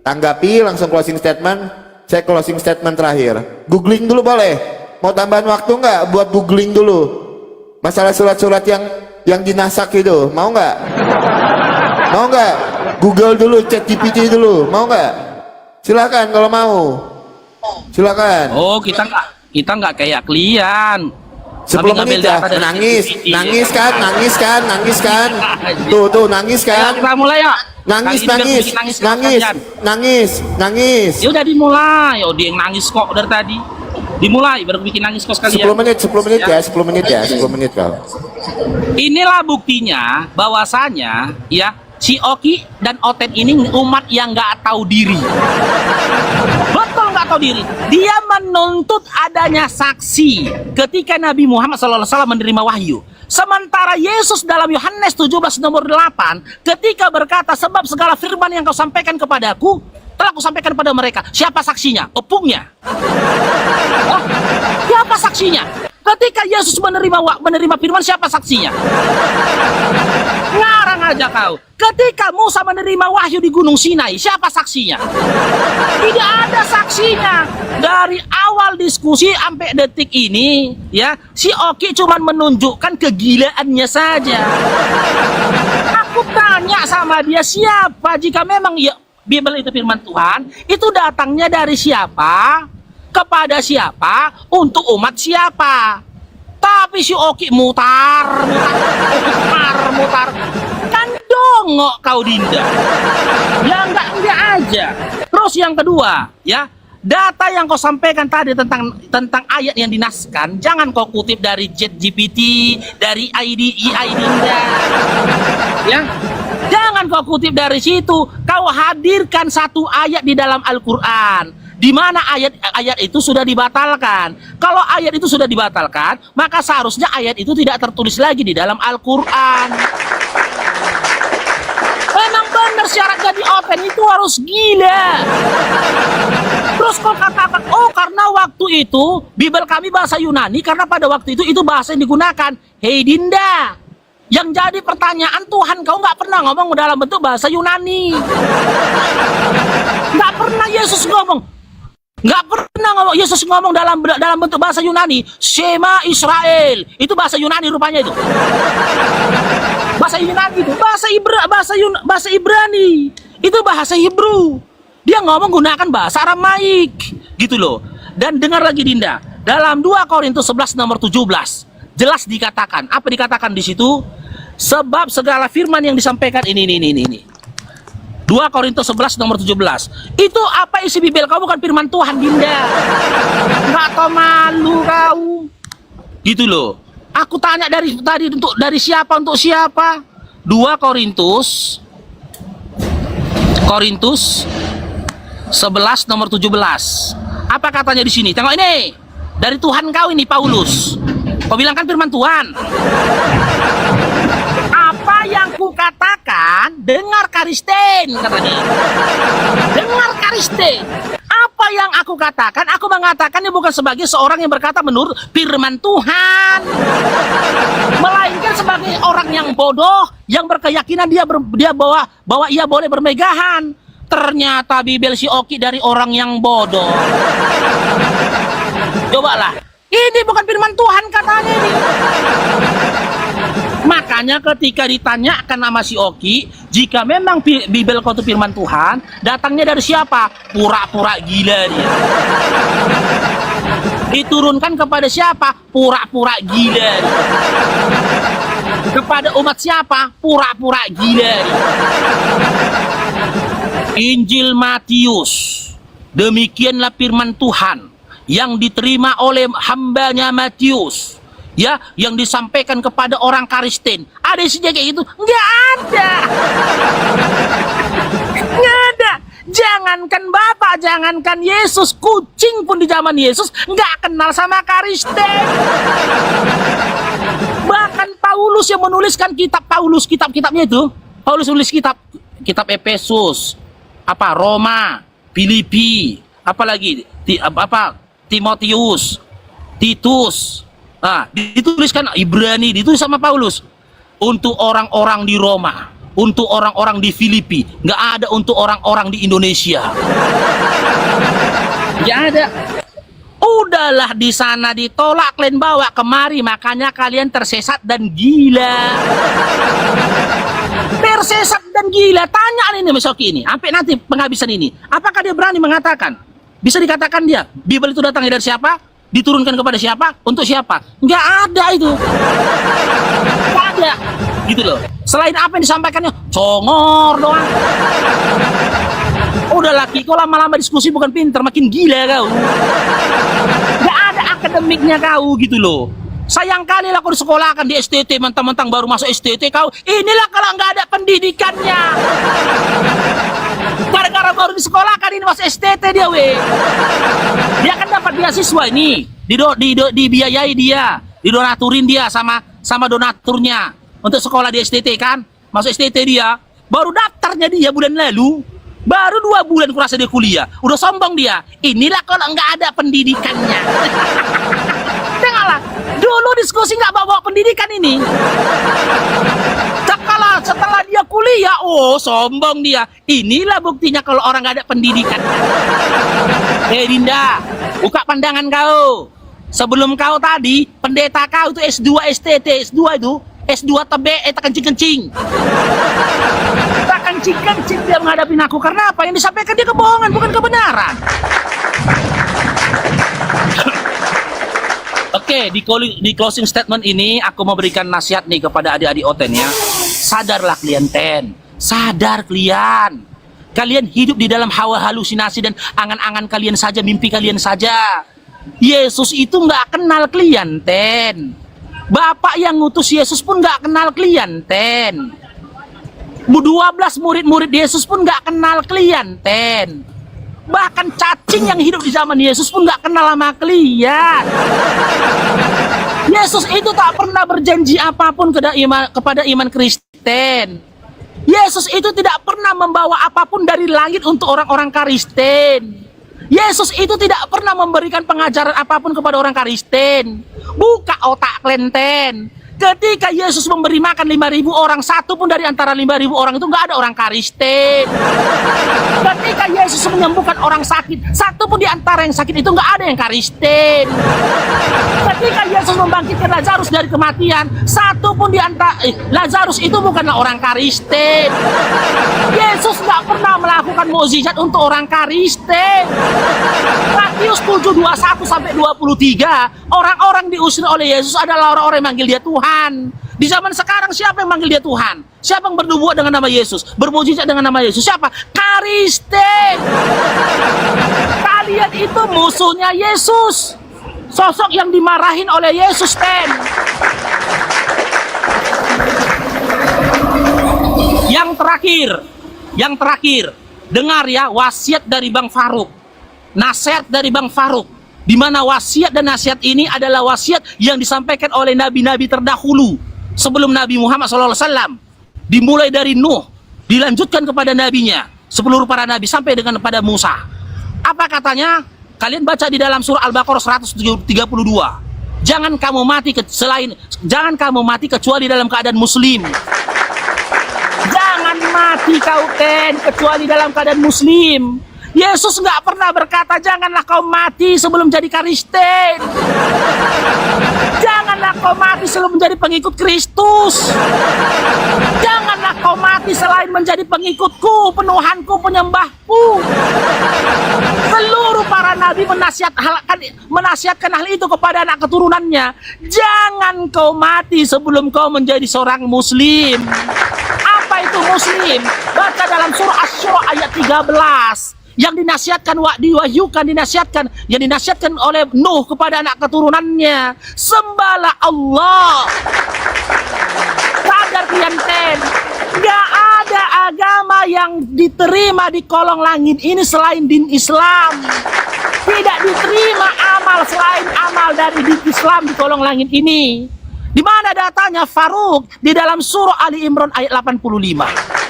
Tanggapi, langsung closing statement. Saya closing statement terakhir. Googling dulu boleh? Mau tambahan waktu nggak buat googling dulu? Masalah surat-surat yang yang dinasak itu, mau nggak? Mau nggak? Google dulu, chat GPT dulu, mau nggak? Silakan kalau mau. Silakan. Oh, kita nggak kayak kalian. 10 menit ya, nangis kan? Tuh, nangis kan? Kita mulai ya. Nangis. Ya udah dimulai. Oh, dia yang nangis kok dari tadi. Dimulai baru bikin nangis kok sekalian. 10 menit ya, 10 menit kau. Inilah buktinya bahwasanya ya si Oki dan Oten ini umat yang nggak tahu diri. Betul nggak tahu diri. Dia menuntut adanya saksi ketika Nabi Muhammad SAW menerima wahyu. Sementara Yesus dalam Yohanes 17 nomor 8 ketika berkata, sebab segala firman yang kau sampaikan kepadaku telah aku sampaikan pada mereka. Siapa saksinya? Opungnya. Oh, siapa saksinya? Ketika Yesus menerima firman, siapa saksinya? Ngarang aja kau. Ketika Musa menerima wahyu di Gunung Sinai, siapa saksinya? Tidak ada saksinya. Dari awal diskusi sampai detik ini, ya, si Oki cuma menunjukkan kegilaannya saja. Aku tanya sama dia, siapa jika memang ya Bible itu firman Tuhan, itu datangnya dari siapa, kepada siapa, untuk umat siapa. Tapi si Oki mutar. Kan dongok kau Dinda. Ya enggak aja. Terus yang kedua, ya, data yang kau sampaikan tadi tentang ayat yang dinaskan, jangan kau kutip dari ChatGPT, dari AI Dinda. Ya. Jangan kau kutip dari situ. Kau hadirkan satu ayat di dalam Al-Quran, di mana ayat itu sudah dibatalkan. Kalau ayat itu sudah dibatalkan, maka seharusnya ayat itu tidak tertulis lagi di dalam Al-Quran. Memang benar syarat jadi open itu harus gila. Terus kau katakan, oh karena waktu itu Bible kami bahasa Yunani, karena pada waktu itu bahasa yang digunakan. Hei Dinda, yang jadi pertanyaan, Tuhan kau nggak pernah ngomong dalam bentuk bahasa Yunani. Nggak pernah Yesus ngomong. Nggak pernah Yesus ngomong dalam bentuk bahasa Yunani. Shema Israel. Itu bahasa Yunani rupanya itu. Bahasa Yunani itu. Bahasa Ibrani. Itu bahasa Hebrew. Dia ngomong gunakan bahasa Aramaik. Gitu loh. Dan dengar lagi Dinda. Dalam 2 Korintus 11 nomor 17. Jelas dikatakan. Apa dikatakan di situ? Sebab segala firman yang disampaikan ini. 2 Korintus 11 nomor 17. Itu apa isi Bibel kau, bukan firman Tuhan Dinda. Nggak tau malu kau. Gitu loh. Aku tanya dari siapa untuk siapa? 2 Korintus 11 nomor 17. Apa katanya di sini? Tengok ini. Dari Tuhan kau ini Paulus. Kau bilang kan firman Tuhan. Apa yang kukatakan, dengar Karisten, katanya. Dengar Karisten. Apa yang aku katakan, aku mengatakannya bukan sebagai seorang yang berkata menurut firman Tuhan, melainkan sebagai orang yang bodoh, yang berkeyakinan dia bahwa ia boleh bermegahan. Ternyata Bibel si Oki dari orang yang bodoh. Cobalah. Ini bukan firman Tuhan katanya ini. Makanya ketika ditanyakan nama si Oki, jika memang Bibel kau itu firman Tuhan, datangnya dari siapa? Pura-pura gila dia. Diturunkan kepada siapa? Pura-pura gila dia. Kepada umat siapa? Pura-pura gila dia. Injil Matius, demikianlah firman Tuhan yang diterima oleh hambanya Matius, ya, yang disampaikan kepada orang Kristen. Ada isinya kayak gitu? Nggak ada. Nggak ada. Jangankan Bapak, jangankan Yesus, kucing pun di zaman Yesus nggak kenal sama Kristen. Bahkan Paulus yang menuliskan kitabnya itu, Paulus menulis kitab Efesus, Roma, Filipi, apalagi Timotius, Titus. Nah, dituliskan Ibrani, ditulis sama Paulus untuk orang-orang di Roma, untuk orang-orang di Filipi, nggak ada untuk orang-orang di Indonesia. Nggak ada. Udahlah di sana ditolak, kalian bawa kemari, makanya kalian tersesat dan gila. Tersesat dan gila. Tanya ini Mas Oki ini, sampai nanti penghabisan ini, apakah dia berani mengatakan? Bisa dikatakan dia, Bible itu datangnya dari siapa? Diturunkan kepada siapa? Untuk siapa? Nggak ada itu. Nggak ada. Gitu loh. Selain apa yang disampaikannya, congor doang. Udah laki, kau lama-lama diskusi bukan pinter, makin gila kau. Nggak ada akademiknya kau gitu loh. Sayang kali lah kau disekolahkan di STT, mentang-mentang baru masuk STT kau. Inilah kalau nggak ada pendidikannya. Gara-gara baru disekolahkan ini masuk STT dia weh. Dia kan dapat beasiswa ini, dibiayai dia, didonaturin dia sama donaturnya untuk sekolah di STT kan. Masuk STT dia, baru daftarnya dia bulan lalu. Baru 2 bulan kurasa dia kuliah, udah sombong dia. Inilah kalau nggak ada pendidikannya. Dengarlah, dulu diskusi nggak bawa pendidikan ini. Setelah dia kuliah, oh sombong dia. Inilah buktinya kalau orang nggak ada pendidikan. Dinda, buka pandangan kau. Sebelum kau tadi, pendeta kau itu S2 STT, S2 itu S2 tebe, tak kencing-kencing. Tak kencing-kencing dia menghadapi aku. Karena apa? Yang disampaikan dia kebohongan, bukan kebenaran. Oke, di closing statement ini aku memberikan nasihat nih kepada adik-adik Oten ya. Sadarlah kalian Ten. Sadar kalian. Kalian hidup di dalam hawa halusinasi dan angan-angan kalian saja, mimpi kalian saja. Yesus itu nggak kenal kalian Ten. Bapak yang ngutus Yesus pun nggak kenal kalian Ten. 12 murid-murid Yesus pun nggak kenal kalian Ten. Bahkan cacing yang hidup di zaman Yesus pun nggak kenal sama kalian. Yesus itu tak pernah berjanji apapun kepada iman Kristen. Yesus itu tidak pernah membawa apapun dari langit untuk orang-orang Kristen. Yesus itu tidak pernah memberikan pengajaran apapun kepada orang Kristen. Buka otak klenten. Ketika Yesus memberi makan 5.000 orang, satu pun dari antara 5.000 orang itu nggak ada orang Kristen. Ketika Yesus menyembuhkan orang sakit, satu pun di antara yang sakit itu nggak ada yang Kristen. Ketika Yesus membangkitkan Lazarus dari kematian, satu pun di antara Lazarus itu bukanlah orang Kristen. Yesus nggak pernah melakukan mukjizat untuk orang Kristen. Matius 7:21 sampai 23, orang-orang diusir oleh Yesus adalah orang-orang yang manggil dia Tuhan. Di zaman sekarang siapa yang manggil dia Tuhan? Siapa yang bernubuat dengan nama Yesus? Bermujizat dengan nama Yesus? Siapa? Kristen. Kalian itu musuhnya Yesus. Sosok yang dimarahin oleh Yesus, Ten. Yang terakhir, dengar ya wasiat dari Bang Faruk. Nasihat dari Bang Faruk. Di mana wasiat dan nasihat ini adalah wasiat yang disampaikan oleh nabi-nabi terdahulu sebelum Nabi Muhammad SAW. Dimulai dari Nuh, dilanjutkan kepada nabinya, seluruh para nabi sampai dengan pada Musa. Apa katanya? Kalian baca di dalam surah Al-Baqarah 132. Jangan kamu mati kecuali dalam keadaan muslim. Jangan mati kau Ten kecuali dalam keadaan muslim. Yesus nggak pernah berkata janganlah kau mati sebelum jadi Kristen. Janganlah kau mati sebelum menjadi pengikut Kristus. Janganlah kau mati selain menjadi pengikutku, penuhanku, penyembahku. Seluruh para nabi menasihatkan hal itu kepada anak keturunannya. Jangan kau mati sebelum kau menjadi seorang muslim. Apa itu muslim? Baca dalam surah Asy-Syura ayat 13. Yang dinasihatkan, yang dinasihatkan oleh Nuh kepada anak keturunannya. Sembahlah Allah. Sadar kalian Ten. Gak ada agama yang diterima di kolong langit ini selain din Islam. Tidak diterima amal selain amal dari din Islam di kolong langit ini. Di mana datanya Faruk? Di dalam surah Ali Imran ayat 85.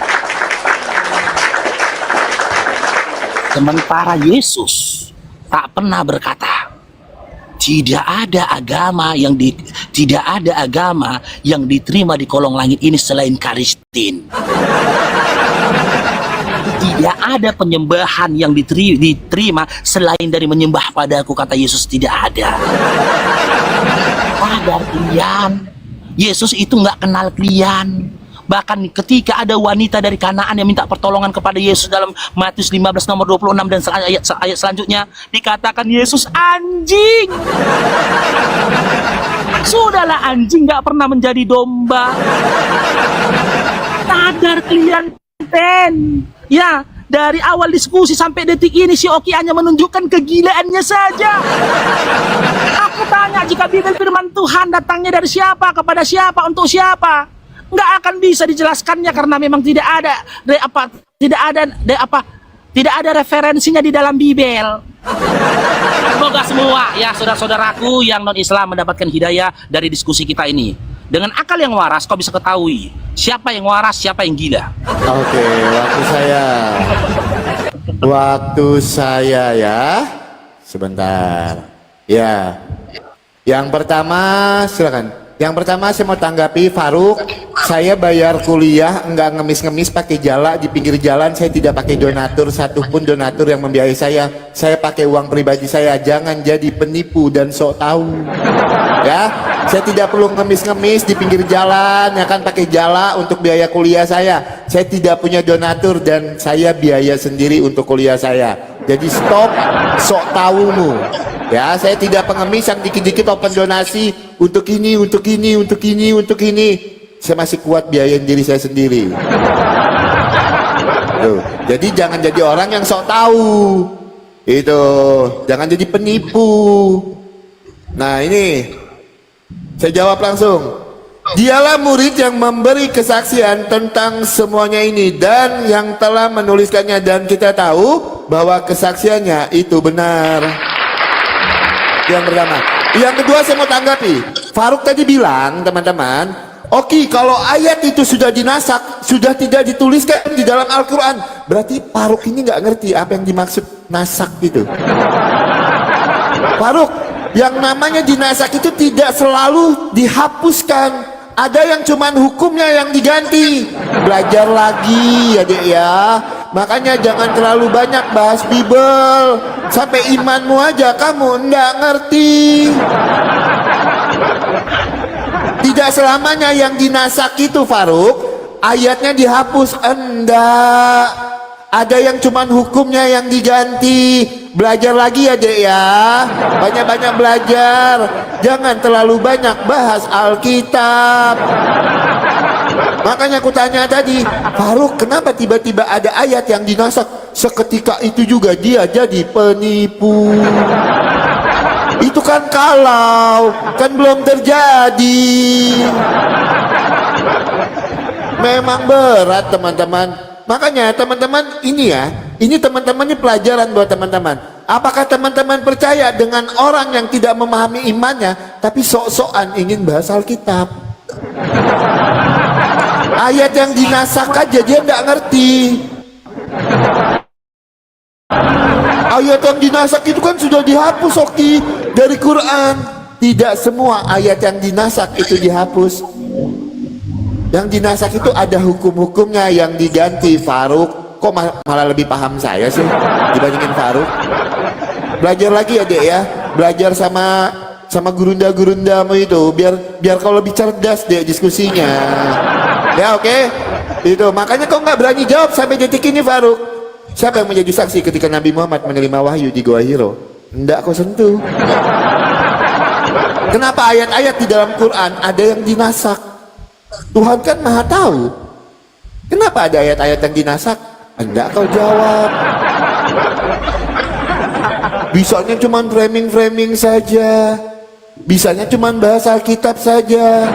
Sementara Yesus tak pernah berkata, tidak ada agama yang diterima di kolong langit ini selain Kristen. Tidak ada penyembahan yang diterima selain dari menyembah padaku, kata Yesus. Tidak ada. Sadar kalian, Yesus itu nggak kenal kalian. Bahkan ketika ada wanita dari Kanaan yang minta pertolongan kepada Yesus dalam Matius 15 nomor 26 dan ayat selanjutnya, dikatakan Yesus anjing. Sudahlah, anjing nggak pernah menjadi domba. Sadar kalian, Ten. Ya, dari awal diskusi sampai detik ini si Oki hanya menunjukkan kegilaannya saja. Aku tanya, jika Bibel firman Tuhan datangnya dari siapa, kepada siapa, untuk siapa? Nggak akan bisa dijelaskannya karena memang tidak ada referensinya di dalam Bibel. Semoga semua ya saudara-saudaraku yang non Islam mendapatkan hidayah dari diskusi kita ini. Dengan akal yang waras kau bisa ketahui siapa yang waras, siapa yang gila. Oke, waktu saya ya. Sebentar. Ya. Yang pertama silakan. Yang pertama saya mau tanggapi Faruk, saya bayar kuliah enggak ngemis-ngemis pakai jala di pinggir jalan, saya tidak pakai donatur, satupun donatur yang membiayai saya pakai uang pribadi saya. Jangan jadi penipu dan sok tahu. Ya, saya tidak perlu ngemis-ngemis di pinggir jalan, ya kan, pakai jala untuk biaya kuliah saya. Saya tidak punya donatur dan saya biaya sendiri untuk kuliah saya. Jadi stop sok tahumu. Ya, saya tidak pengemis yang dikit-dikit open donasi untuk ini, untuk ini, untuk ini, untuk ini. Saya masih kuat biayain diri saya sendiri. Tuh. Jadi jangan jadi orang yang sok tahu. Itu, jangan jadi penipu. Nah, ini saya jawab langsung. Dialah murid yang memberi kesaksian tentang semuanya ini dan yang telah menuliskannya, dan kita tahu bahwa kesaksiannya itu benar. Yang pertama. Yang kedua saya mau tanggapi. Faruk tadi bilang, teman-teman, oke, kalau ayat itu sudah dinasak, sudah tidak dituliskan di dalam Al-Quran, berarti Faruk ini nggak ngerti apa yang dimaksud nasak itu. Faruk, yang namanya dinasak itu tidak selalu dihapuskan. Ada yang cuman hukumnya yang diganti. Belajar lagi ya dek ya. Makanya jangan terlalu banyak bahas Bible. Sampai imanmu aja kamu enggak ngerti. Tidak selamanya yang dinasak itu Faruk ayatnya dihapus, enggak. Ada yang cuman hukumnya yang diganti. Belajar lagi ya dek ya. Banyak-banyak belajar. Jangan terlalu banyak bahas Alkitab. Makanya aku tanya tadi, Faruk, kenapa tiba-tiba ada ayat yang dinasak? Seketika itu juga dia jadi penipu. Itu kan kalau, kan belum terjadi. Memang berat teman-teman. Makanya teman-teman ini ya, ini teman-teman ini pelajaran buat teman-teman. Apakah teman-teman percaya dengan orang yang tidak memahami imannya, tapi sok-sokan ingin bahas Alkitab? Ayat yang dinasak aja dia tidak ngerti. Ayat yang dinasak itu kan sudah dihapus, Oki, dari Quran. Tidak semua ayat yang dinasak itu dihapus. Yang dinasak itu ada hukum-hukumnya yang diganti. Faruk, kok malah lebih paham saya sih dibandingin Faruk? Belajar lagi ya dek ya, belajar sama gurunda-gurundamu itu, biar kau lebih cerdas deh diskusinya. Ya oke? Itu makanya kau nggak berani jawab sampai detik ini Faruk. Siapa yang menjadi saksi ketika Nabi Muhammad menerima wahyu di Gua Hiro? Nggak kau sentuh. Kenapa ayat-ayat di dalam Quran ada yang dinasak? Tuhan kan maha tahu. Kenapa ada ayat-ayat yang dinasak? Enggak kau jawab. Bisanya cuma framing-framing saja. Bisanya cuma bahas Alkitab saja.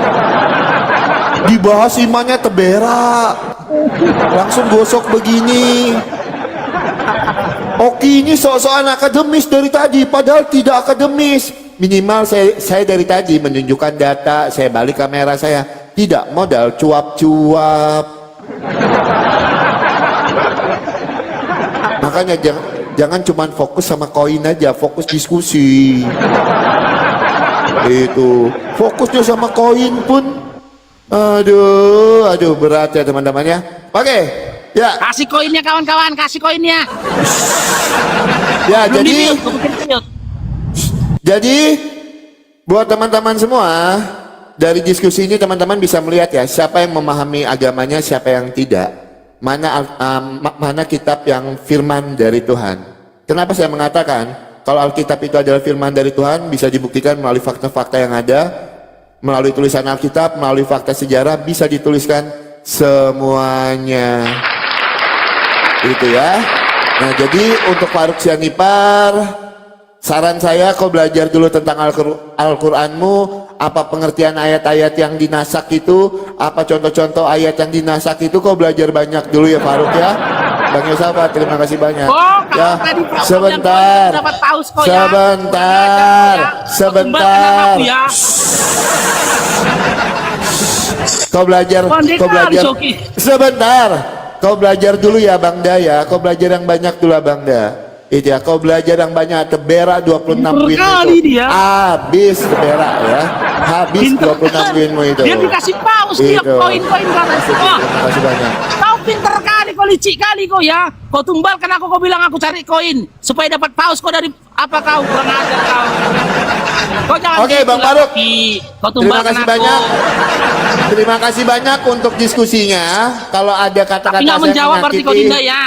Dibahas imannya teberak. Langsung gosok begini. Oki ini sok-sokan akademis dari tadi, padahal tidak akademis. Minimal saya dari tadi menunjukkan data, saya balik kamera saya, tidak modal cuap-cuap. Makanya jangan cuma fokus sama koin aja, fokus diskusi. Itu fokusnya sama koin pun, aduh berat ya teman-teman ya. Oke, Ya. Kasih koinnya kawan-kawan, kasih koinnya. Ya, Belum jadi di-mute, gua bikin di-mute. Jadi buat teman-teman semua, dari diskusi ini teman-teman bisa melihat ya siapa yang memahami agamanya, siapa yang tidak. Mana kitab yang firman dari Tuhan. Kenapa saya mengatakan kalau Alkitab itu adalah firman dari Tuhan, bisa dibuktikan melalui fakta-fakta yang ada, melalui tulisan Alkitab, melalui fakta sejarah, bisa dituliskan semuanya. Itu ya. Nah, jadi untuk Faruk Sianipar, saran saya kau belajar dulu tentang Al-Qur'anmu, apa pengertian ayat-ayat yang dinasak itu, apa contoh-contoh ayat yang dinasak itu, kau belajar banyak dulu ya Faruk ya. Bang Yosafat, terima kasih banyak. Oh, Ya, tadi sebentar. dapat tahu kok ya. Sebentar. Sebentar. Ya. Kau belajar, Pandai kau kali, belajar. Soki. Sebentar. Kau belajar dulu ya Bang Da ya. Kau belajar yang banyak dulu Bang Da. Itu ya, kau belajar yang banyak. Tebera 26 win kali itu. dia. Habis Tebera ya. Habis 26 winmu itu. Dia dikasih paus tiap Itu. koin-koin karena wah, Terima kasih banyak. kau pinter kali, kau licik kali kau ya. Kau tumbalkan aku, kau bilang aku cari koin supaya dapat paus. Kau dari apa kau? Kurang ajar kau. Kau jangan Oke, gitu Bang lah, Faruk. Ki. Kau Terima tumbalkan kasih aku. banyak. Terima kasih banyak untuk diskusinya. Kalau ada kata-kata Tapi nggak saya menjawab berarti kau menyakiti, Dinda ya.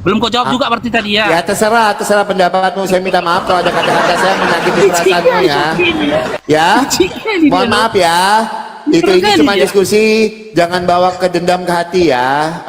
Belum kau jawab juga berarti tadi ya. ya terserah pendapatmu. Saya minta maaf kalau ada kata-kata saya menyakiti perasaanmu ya. Ya, mohon maaf ya. Itu ini cuma diskusi, jangan bawa ke dendam ke hati ya.